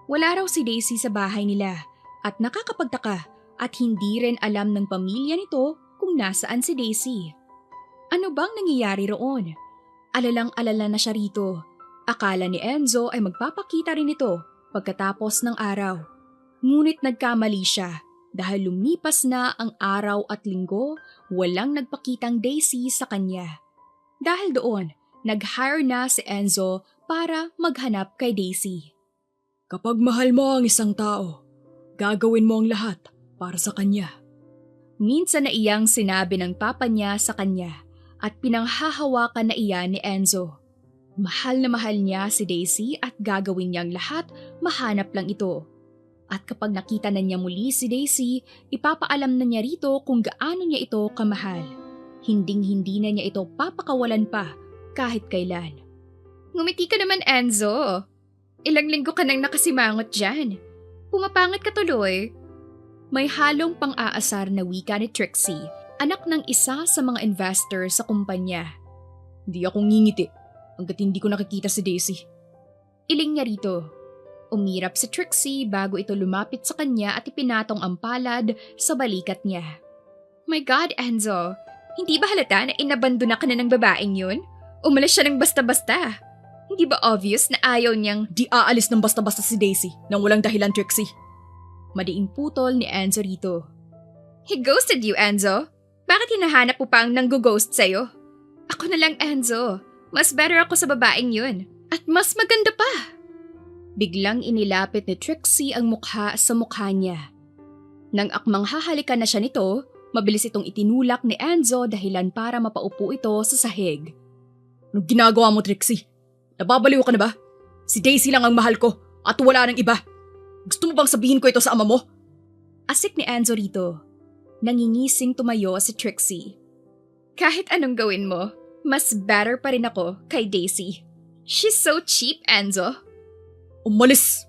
Wala raw si Daisy sa bahay nila at nakakapagtaka at hindi rin alam ng pamilya nito kung nasaan si Daisy. Ano bang nangyayari roon? Alalang-alala na siya rito. Akala ni Enzo ay magpapakita rin ito pagkatapos ng araw. Ngunit nagkamali siya dahil lumipas na ang araw at linggo, walang nagpakitang Daisy sa kanya. Dahil doon, nag-hire na si Enzo para maghanap kay Daisy. Kapag mahal mo ang isang tao, gagawin mo ang lahat para sa kanya. Minsan na iyang sinabi ng papa niya sa kanya at pinanghahawakan na iyan ni Enzo. Mahal na mahal niya si Daisy at gagawin niyang lahat mahanap lang ito. At kapag nakita na niya muli si Daisy, ipapaalam na niya rito kung gaano niya ito kamahal. Hinding-hindi na niya ito papakawalan pa kahit kailan. Ngumiti ka naman, Enzo. Ilang linggo ka nang nakasimangot dyan. Pumapangat ka tuloy. May halong pang-aasar na wika ni Trixie, anak ng isa sa mga investor sa kumpanya. Hindi ako ngingiti hanggat hindi ko nakikita si Daisy. Iling niya rito. Umirap si Trixie bago ito lumapit sa kanya at ipinatong ang palad sa balikat niya. My God, Enzo! Hindi ba halata na inabandona ka na ng babaeng yun? Umalis siya ng basta-basta. Hindi ba obvious na ayaw niyang… Di aalis ng basta-basta si Daisy nang walang dahilan, Trixie. Madiing putol ni Enzo rito. He ghosted you, Enzo. Bakit hinahanap mo pa ang nanggo-ghost sa'yo? Ako na lang, Enzo. Mas better ako sa babaeng yun. At mas maganda pa. Biglang inilapit ni Trixie ang mukha sa mukha niya. Nang akmang hahalikan na siya nito, mabilis itong itinulak ni Enzo dahilan para mapaupo ito sa sahig. Anong ginagawa mo, Trixie? Nababaliw ka na ba? Si Daisy lang ang mahal ko at wala nang iba. Gusto mo bang sabihin ko ito sa ama mo? Asik ni Enzo rito. Nangingising tumayo si Trixie. Kahit anong gawin mo, mas better pa rin ako kay Daisy. She's so cheap, Enzo. Umalis!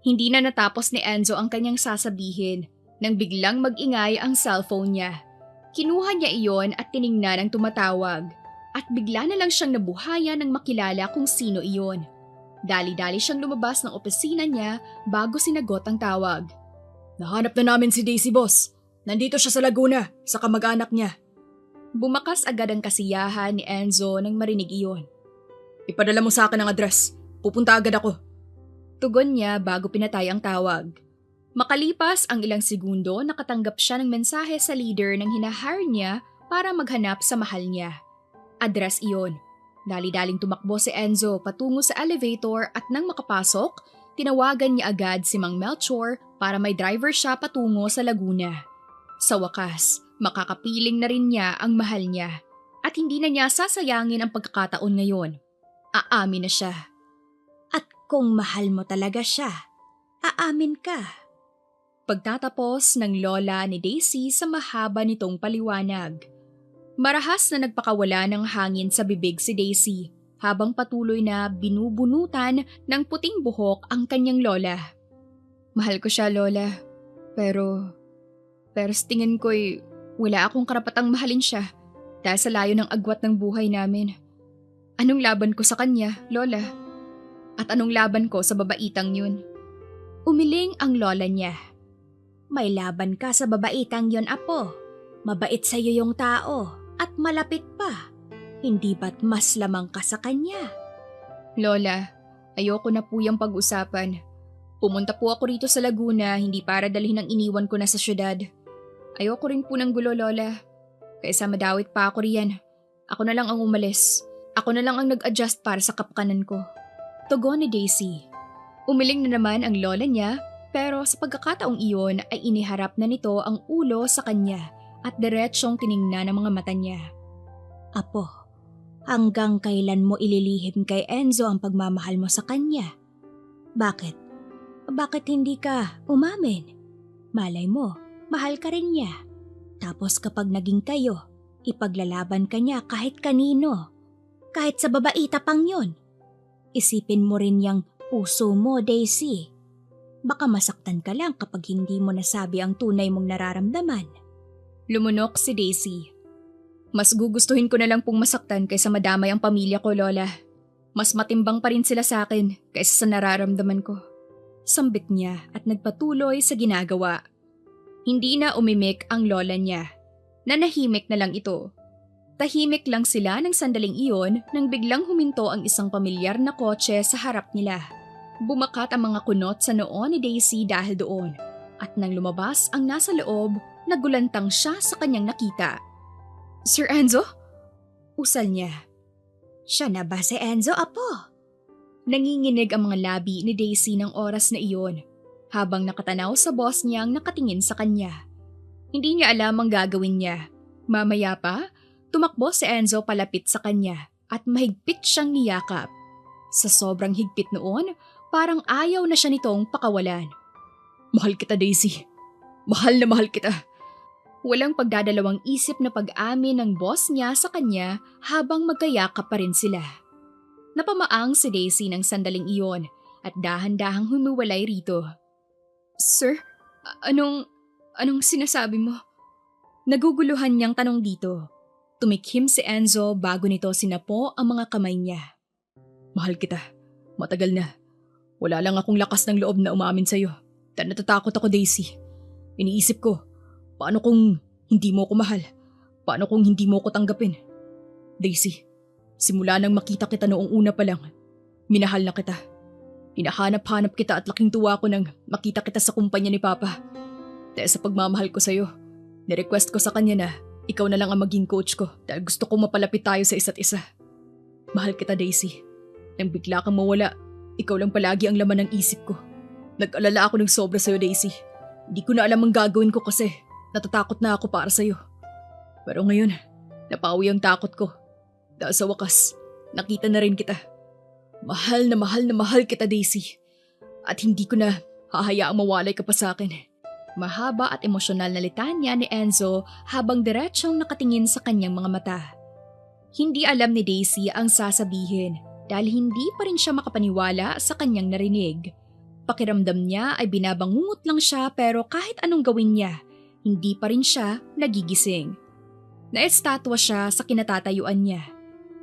Hindi na natapos ni Enzo ang kanyang sasabihin nang biglang mag-ingay ang cellphone niya. Kinuha niya iyon at tiningnan ang tumatawag at bigla na lang siyang nabuhaya nang makilala kung sino iyon. Dali-dali siyang lumabas ng opisina niya bago sinagot ang tawag. Nahanap na namin si Daisy, boss. Nandito siya sa Laguna, sa kamag-anak niya. Bumakas agad ang kasiyahan ni Enzo nang marinig iyon. Ipadala mo sa akin ang address. Pupunta agad ako. Tugon niya bago pinatay ang tawag. Makalipas ang ilang segundo, nakatanggap siya ng mensahe sa leader ng hinahire niya para maghanap sa mahal niya. Address iyon. Dali-daling tumakbo si Enzo patungo sa elevator at nang makapasok, tinawagan niya agad si Mang Melchor para may driver siya patungo sa Laguna. Sa wakas, makakapiling na rin niya ang mahal niya at hindi na niya sasayangin ang pagkakataon ngayon. Aamin na siya. At kung mahal mo talaga siya, aamin ka. Pagtatapos ng lola ni Daisy sa mahaba nitong paliwanag. Marahas na nagpakawala ng hangin sa bibig si Daisy habang patuloy na binubunutan ng puting buhok ang kanyang lola. Mahal ko siya, lola. Pero sa tingin ko'y wala akong karapatang mahalin siya dahil sa layo ng agwat ng buhay namin. Anong laban ko sa kanya, lola? At anong laban ko sa babaitang yun? Umiling ang lola niya. May laban ka sa babaitang yon, apo. Mabait sa'yo yung tao at malapit pa. Hindi ba't mas lamang ka sa kanya? Lola, ayoko na po yung pag-usapan. Pumunta po ako rito sa Laguna hindi para dalhin ang iniwan ko na sa syudad. Ayoko rin po ng gulo, lola. Kaysa madawit pa ako riyan. Ako na lang ang umalis. Ako na lang ang nag-adjust para sa kapakanan ko. Tugon ni Daisy. Umiling na naman ang lola niya, pero sa pagkakataong iyon ay iniharap na nito ang ulo sa kanya at diretsyong tiningnan ang mga mata niya. Apo, hanggang kailan mo ililihim kay Enzo ang pagmamahal mo sa kanya? Bakit? Bakit hindi ka umamin? Malay mo, mahal ka rin niya. Tapos kapag naging kayo, ipaglalaban ka niya kahit kanino. Kahit sa babaita pang yun. Isipin mo rin yung puso mo, Daisy. Baka masaktan ka lang kapag hindi mo nasabi ang tunay mong nararamdaman. Lumunok si Daisy. Mas gugustuhin ko na lang pong masaktan kaysa madamay ang pamilya ko, Lola. Mas matimbang pa rin sila sa akin kaysa sa nararamdaman ko. Sambit niya at nagpatuloy sa ginagawa. Hindi na umimik ang lola niya. Nanahimik na lang ito. Tahimik lang sila ng sandaling iyon nang biglang huminto ang isang pamilyar na kotse sa harap nila. Bumakat ang mga kunot sa noo ni Daisy dahil doon. At nang lumabas ang nasa loob, nagulantang siya sa kanyang nakita. Sir Enzo? Usal niya. Siya na ba si Enzo, Apo? Nanginginig ang mga labi ni Daisy ng oras na iyon habang nakatanaw sa boss niyang nakatingin sa kanya. Hindi niya alam ang gagawin niya. Mamaya pa, tumakbo si Enzo palapit sa kanya at mahigpit siyang niyakap. Sa sobrang higpit noon, parang ayaw na siya nitong pakawalan. Mahal kita, Daisy. Mahal na mahal kita. Walang pagdadalawang isip na pag-amin ng boss niya sa kanya habang magkayakap pa rin sila. Napamaang si Daisy ng sandaling iyon at dahan-dahang humiwalay rito. Sir, anong sinasabi mo? Naguguluhan niyang tanong dito. Tumikhim si Enzo bago nito sinapo ang mga kamay niya. Mahal kita. Matagal na. Wala lang akong lakas ng loob na umamin sa'yo. Dahil natatakot ako, Daisy. Iniisip ko, paano kung hindi mo ko mahal? Paano kung hindi mo ko tanggapin? Daisy, simula nang makita kita noong una pa lang, minahal na kita. Hinahanap-hanap kita at laking tuwa ko nang makita kita sa kumpanya ni Papa. Dahil sa pagmamahal ko sa'yo, nirequest ko sa kanya na ikaw na lang ang maging coach ko dahil gusto kong mapalapit tayo sa isa't isa. Mahal kita, Daisy. Nang bigla kang mawala, ikaw lang palagi ang laman ng isip ko. Nag-alala ako ng sobra sa'yo, Daisy. Hindi ko na alam ang gagawin ko kasi natatakot na ako para sa'yo. Pero ngayon, napawi ang takot ko. Dahil sa wakas, nakita na rin kita. Mahal na mahal kita, Daisy. At hindi ko na hahayaang mawalay ka pa sa akin. Mahaba at emosyonal na litanya ni Enzo habang diretsyong nakatingin sa kanyang mga mata. Hindi alam ni Daisy ang sasabihin dahil hindi pa rin siya makapaniwala sa kanyang narinig. Pakiramdam niya ay binabangungot lang siya pero kahit anong gawin niya, hindi pa rin siya nagigising. Naestatwa siya sa kinatatayuan niya.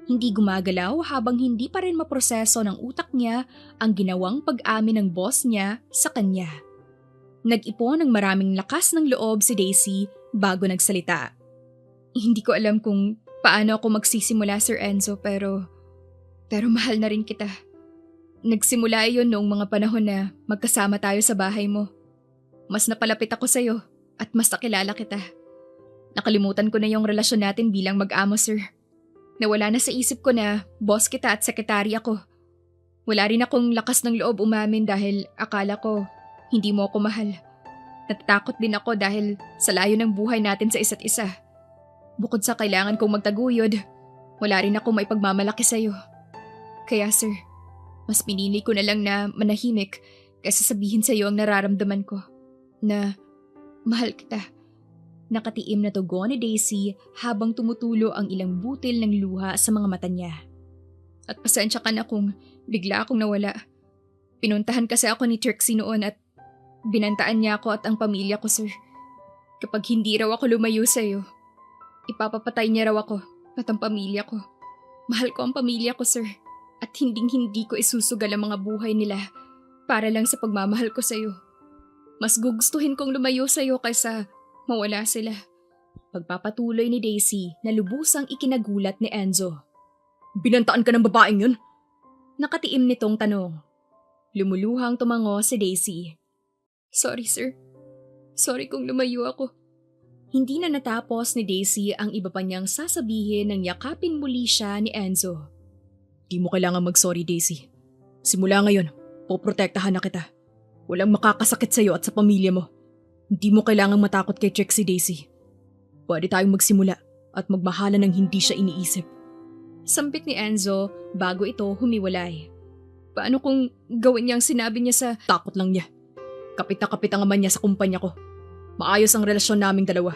Hindi gumagalaw habang hindi pa rin maproseso ng utak niya ang ginawang pag-amin ng boss niya sa kanya. Nag-ipon ng maraming lakas ng loob si Daisy bago nagsalita. Hindi ko alam kung paano ako magsisimula, Sir Enzo, pero mahal na rin kita. Nagsimula iyon noong mga panahon na magkasama tayo sa bahay mo. Mas napalapit ako sa'yo at mas nakilala kita. Nakalimutan ko na yung relasyon natin bilang mag-amo, sir. Nawala na sa isip ko na boss kita at sekretary ako. Wala rin akong lakas ng loob umamin dahil akala ko hindi mo ako mahal. Natatakot din ako dahil sa layo ng buhay natin sa isa't isa. Bukod sa kailangan kong magtaguyod, wala rin akong maipagmamalaki sa'yo. Kaya sir, mas pinili ko na lang na manahimik kaysa sabihin sa'yo ang nararamdaman ko. Na mahal kita. Nakatiim na tugon ni Daisy habang tumutulo ang ilang butil ng luha sa mga mata niya. At pasensya ka na kung bigla akong nawala. Pinuntahan kasi ako ni Trixie noon at binantaan niya ako at ang pamilya ko, sir. Kapag hindi raw ako lumayo sa'yo, ipapapatay niya raw ako at ang pamilya ko. Mahal ko ang pamilya ko, sir. At hinding-hindi ko isusugal ang mga buhay nila para lang sa pagmamahal ko sa'yo. Mas gugustuhin kong lumayo sa'yo kaysa mawala sila. Pagpapatuloy ni Daisy na lubusang ikinagulat ni Enzo. Binantaan ka ng babaeng yun? Nakatiim nitong tanong. Lumuluhang tumango si Daisy. Sorry, sir. Sorry kung lumayo ako. Hindi na natapos ni Daisy ang iba pa niyang sasabihin nang yakapin muli siya ni Enzo. Di mo kailangan mag-sorry, Daisy. Simula ngayon, poprotektahan na kita. Walang makakasakit sa'yo at sa pamilya mo. Hindi mo kailangang matakot kay Trixie, Daisy. Pwede tayong magsimula at magmahalan ng hindi siya iniisip. Sampit ni Enzo bago ito humiwalay. Paano kung gawin niya ang sinabi niya sa… Takot lang niya. Kapit na kapit ang ama niya sa kumpanya ko. Maayos ang relasyon naming dalawa.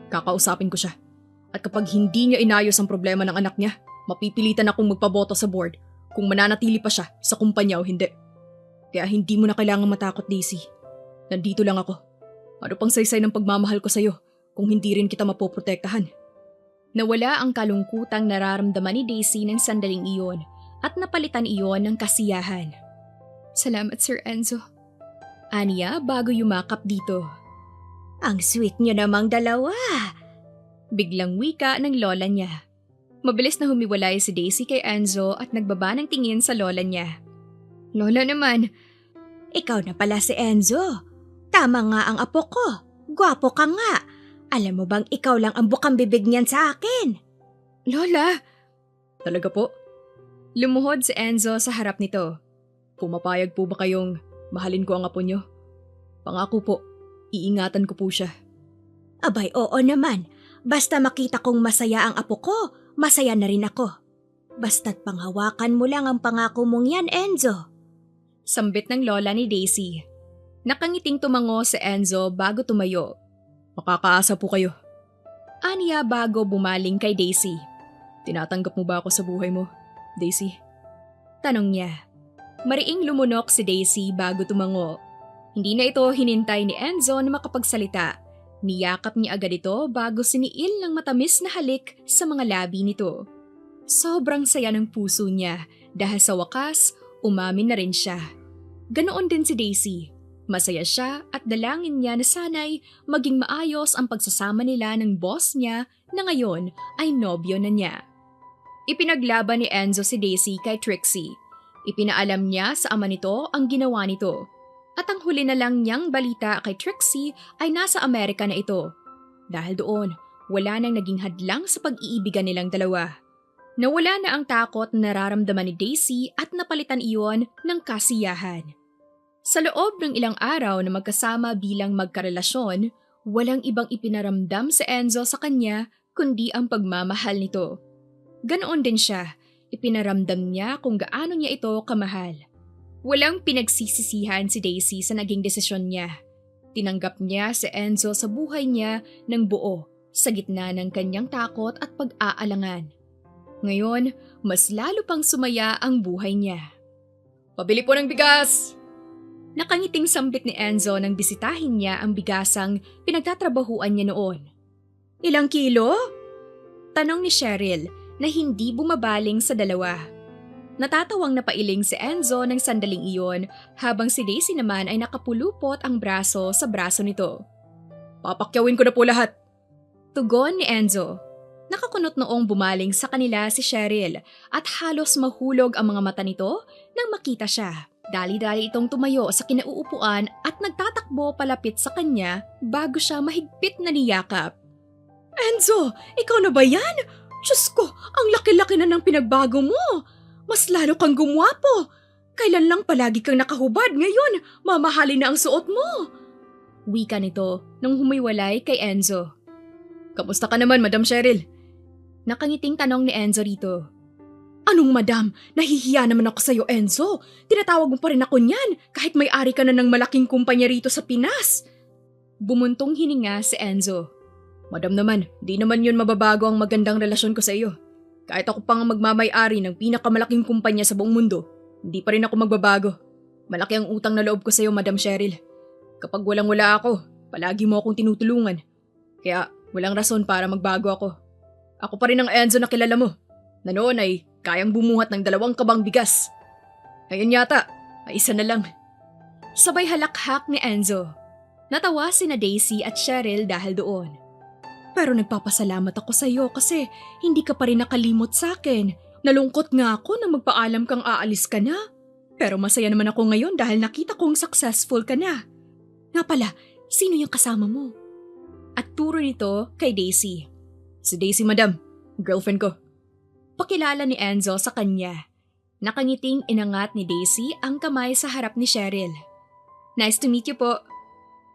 Kakausapin ko siya. At kapag hindi niya inayos ang problema ng anak niya, mapipilitan akong magpaboto sa board kung mananatili pa siya sa kumpanya o hindi. Kaya hindi mo na kailangang matakot, Daisy. Nandito lang ako. Ano pang saysay ng pagmamahal ko sa'yo kung hindi rin kita mapoprotektahan? Nawala ang kalungkutang nararamdaman ni Daisy ng sandaling iyon at napalitan iyon ng kasiyahan. Salamat, Sir Enzo. Aniya bago yumakap dito. Ang sweet niyo namang dalawa. Biglang wika ng lola niya. Mabilis na humiwalay si Daisy kay Enzo at nagbaba ng tingin sa lola niya. Lola naman. Ikaw na pala si Enzo. Tama nga ang apo ko. Gwapo ka nga. Alam mo bang ikaw lang ang bukang bibig niyan sa akin? Lola! Talaga po? Lumuhod si Enzo sa harap nito. Pumapayag po ba kayong mahalin ko ang apo niyo? Pangako po, iingatan ko po siya. Abay, oo naman. Basta makita kong masaya ang apo ko, masaya na rin ako. Basta't panghawakan mo lang ang pangako mong yan, Enzo. Sambit ng lola ni Daisy. Nakangiting tumango si Enzo bago tumayo. Makakaasa po kayo. Aniya bago bumaling kay Daisy. Tinatanggap mo ba ako sa buhay mo, Daisy? Tanong niya. Mariing lumunok si Daisy bago tumango. Hindi na ito hinintay ni Enzo na makapagsalita. Niyakap niya agad ito bago siniil ng matamis na halik sa mga labi nito. Sobrang saya ng puso niya dahil sa wakas, umamin na rin siya. Ganoon din si Daisy. Masaya siya at dalangin niya na sana'y maging maayos ang pagsasama nila ng boss niya na ngayon ay nobyo na niya. Ipinaglaban ni Enzo si Daisy kay Trixie. Ipinaalam niya sa ama nito ang ginawa nito. At ang huli na lang niyang balita kay Trixie ay nasa Amerika na ito. Dahil doon, wala nang naging hadlang sa pag-iibigan nilang dalawa. Nawala na ang takot na nararamdaman ni Daisy at napalitan iyon ng kasiyahan. Sa loob ng ilang araw na magkasama bilang magkarelasyon, walang ibang ipinaramdam si Enzo sa kanya kundi ang pagmamahal nito. Ganoon din siya, ipinaramdam niya kung gaano niya ito kamahal. Walang pinagsisisihan si Daisy sa naging desisyon niya. Tinanggap niya si Enzo sa buhay niya ng buo sa gitna ng kanyang takot at pag-aalangan. Ngayon, mas lalo pang sumaya ang buhay niya. Pabili po ng bigas! Nakangiting sambit ni Enzo nang bisitahin niya ang bigasang pinagtatrabahuan niya noon. Ilang kilo? Tanong ni Cheryl na hindi bumabaling sa dalawa. Natatawang napailing si Enzo ng sandaling iyon habang si Daisy naman ay nakapulupot ang braso sa braso nito. Papakyawin ko na po lahat. Tugon ni Enzo. Nakakunot noong bumaling sa kanila si Cheryl at halos mahulog ang mga mata nito nang makita siya. Dali-dali itong tumayo sa kinauupuan at nagtatakbo palapit sa kanya bago siya mahigpit na niyakap. Enzo, ikaw na ba yan? Diyos ko, ang laki-laki na ng pinagbago mo. Mas lalo kang gumwapo. Kailan lang palagi kang nakahubad, ngayon mamahalin na ang suot mo. Wika nito nung humiwalay kay Enzo. Kamusta ka naman, Madam Cheryl? Nakangiting tanong ni Enzo rito. Anong madam? Nahihiya naman ako sa'yo, Enzo. Tinatawag mo pa rin ako niyan kahit may-ari ka na ng malaking kumpanya rito sa Pinas. Bumuntong hininga si Enzo. Madam naman, di naman yun mababago ang magandang relasyon ko sa iyo. Kahit ako pang magmamay-ari ng pinakamalaking kumpanya sa buong mundo, hindi pa rin ako magbabago. Malaki ang utang na loob ko sa iyo, Madam Cheryl. Kapag walang-wala ako, palagi mo akong tinutulungan. Kaya walang rason para magbago ako. Ako pa rin ang Enzo na kilala mo, na noon ay kayang bumuhat ng 2 kabang bigas. Ngayon yata, ay isa na lang. Sabay halakhak ni Enzo. Natawa sina Daisy at Cheryl dahil doon. Pero nagpapasalamat ako sa iyo kasi hindi ka pa rin nakalimot sa akin. Nalungkot nga ako na magpaalam kang aalis ka na. Pero masaya naman ako ngayon dahil nakita kong successful ka na. Nga pala, sino yung kasama mo? at turo nito kay Daisy. Si Daisy, madam. Girlfriend ko. Pakilala ni Enzo sa kanya. Nakangiting inangat ni Daisy ang kamay sa harap ni Cheryl. Nice to meet you po.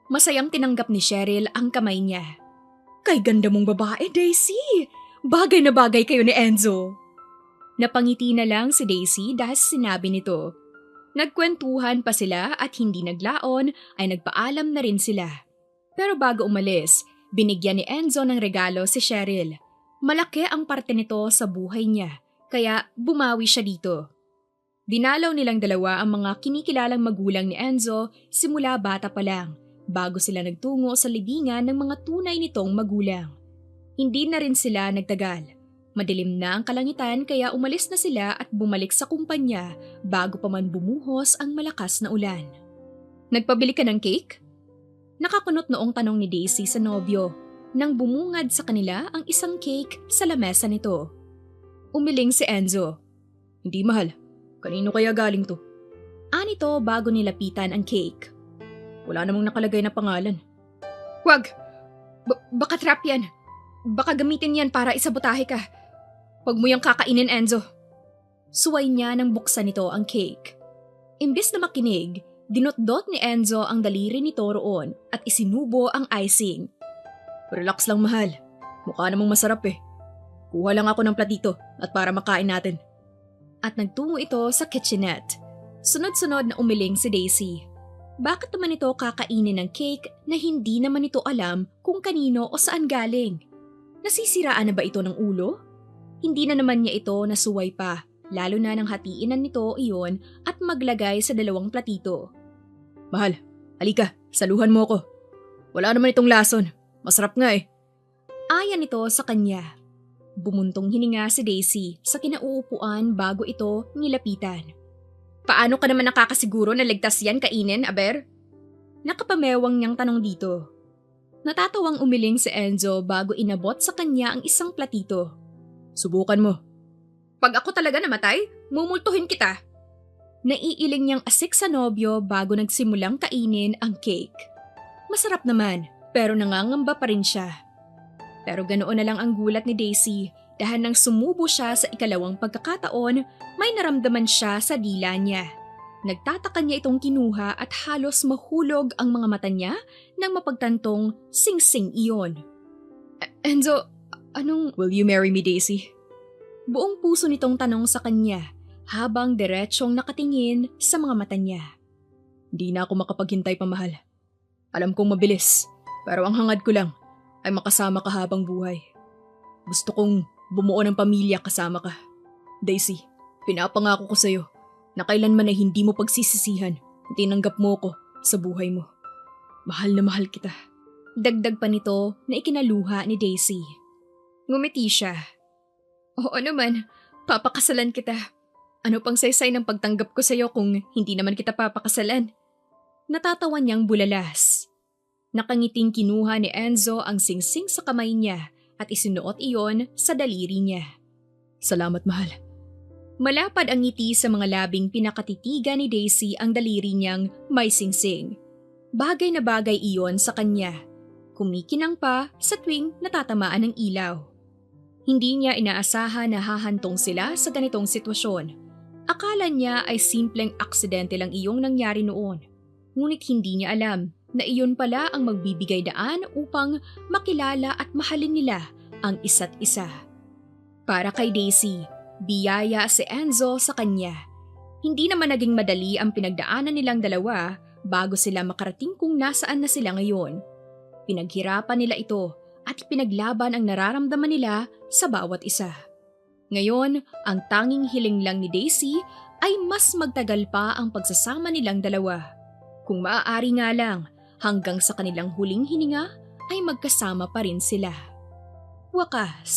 Masayang tinanggap ni Cheryl ang kamay niya. Kay ganda mong babae, Daisy. Bagay na bagay kayo ni Enzo. Napangiti na lang si Daisy dahil sinabi nito. Nagkwentuhan pa sila at hindi naglaon ay nagpaalam na rin sila. Pero bago umalis, binigyan ni Enzo ng regalo si Cheryl. Malaki ang parte nito sa buhay niya, kaya bumawi siya dito. Dinalaw nilang dalawa ang mga kinikilalang magulang ni Enzo simula bata pa lang, bago sila nagtungo sa libingan ng mga tunay nitong magulang. Hindi na rin sila nagtagal. Madilim na ang kalangitan kaya umalis na sila at bumalik sa kumpanya bago pa man bumuhos ang malakas na ulan. Nagpabili ka ng cake? Nakakunot noong tanong ni Daisy sa nobyo nang bumungad sa kanila ang isang cake sa lamesa nito. Umiling si Enzo. Hindi mahal. Kanino kaya galing to? Anito bago nilapitan ang cake. Wala namang nakalagay na pangalan. Wag! Baka trap yan. Baka gamitin yan para isabotahe ka. Huwag mo yung kakainin, Enzo. Suway niya nang buksan nito ang cake. Imbis na makinig, dinot-dot ni Enzo ang daliri nito roon at isinubo ang icing. Relax lang, mahal. Mukha namang masarap eh. Kuha lang ako ng platito at para makain natin. At nagtungo ito sa kitchenette. Sunod-sunod na umiling si Daisy. Bakit naman ito kakainin ng cake na hindi naman ito alam kung kanino o saan galing? Nasisiraan na ba ito ng ulo? Hindi na naman niya ito nasuway pa, lalo na nang hatiinan nito iyon at maglagay sa dalawang platito. Mahal, halika, saluhan mo ko. Wala naman itong lason, masarap nga eh. Ayan ito sa kanya. Bumuntong hininga si Daisy sa kinauupuan bago ito nilapitan. Paano ka naman nakakasiguro na ligtas yan kainin, Aber? Nakapamewang niyang tanong dito. Natatawang umiling si Enzo bago inabot sa kanya ang isang platito. Subukan mo. Pag ako talaga namatay, mumultuhin kita. Naiiling niyang asik sa nobyo bago nagsimulang kainin ang cake. Masarap naman, pero nangangamba pa rin siya. Pero ganoon na lang ang gulat ni Daisy dahil nang sumubo siya sa ikalawang pagkakataon, may naramdaman siya sa dila niya. Nagtataka niya itong kinuha at halos mahulog ang mga mata niya nang mapagtantong sing-sing iyon. Enzo, anong... Will you marry me, Daisy? Buong puso nitong tanong sa kanya habang diretsyong nakatingin sa mga mata niya. Hindi na ako makapaghintay pa, mahal. Alam kong mabilis, pero ang hangad ko lang ay makasama ka habang buhay. Gusto kong bumuo ng pamilya kasama ka. Daisy, pinapangako ko sa'yo na kailanman ay hindi mo pagsisisihan at tinanggap mo ko sa buhay mo. Mahal na mahal kita. Dagdag pa nito na ikinaluha ni Daisy. Ngumiti siya. Oo naman, papakasalan kita. Ano pang saysay ng pagtanggap ko sa'yo kung hindi naman kita papakasalan? Natatawa niyang bulalas. Nakangiting kinuha ni Enzo ang singsing sa kamay niya at isinuot iyon sa daliri niya. Salamat, mahal. Malapad ang ngiti sa mga labing pinakatitigan ni Daisy ang daliri niyang may singsing. Bagay na bagay iyon sa kanya. Kumikinang pa sa tuwing natatamaan ng ilaw. Hindi niya inaasahan na hahantong sila sa ganitong sitwasyon. Akala niya ay simpleng aksidente lang iyong nangyari noon. Ngunit hindi niya alam na iyon pala ang magbibigay daan upang makilala at mahalin nila ang isa't isa. Para kay Daisy, biyaya si Enzo sa kanya. Hindi naman naging madali ang pinagdaanan nilang dalawa bago sila makarating kung nasaan na sila ngayon. Pinaghirapan nila ito at pinaglaban ang nararamdaman nila sa bawat isa. Ngayon, ang tanging hiling lang ni Daisy ay mas magtagal pa ang pagsasama nilang dalawa. Kung maaari nga lang, hanggang sa kanilang huling hininga ay magkasama pa rin sila. Wakas.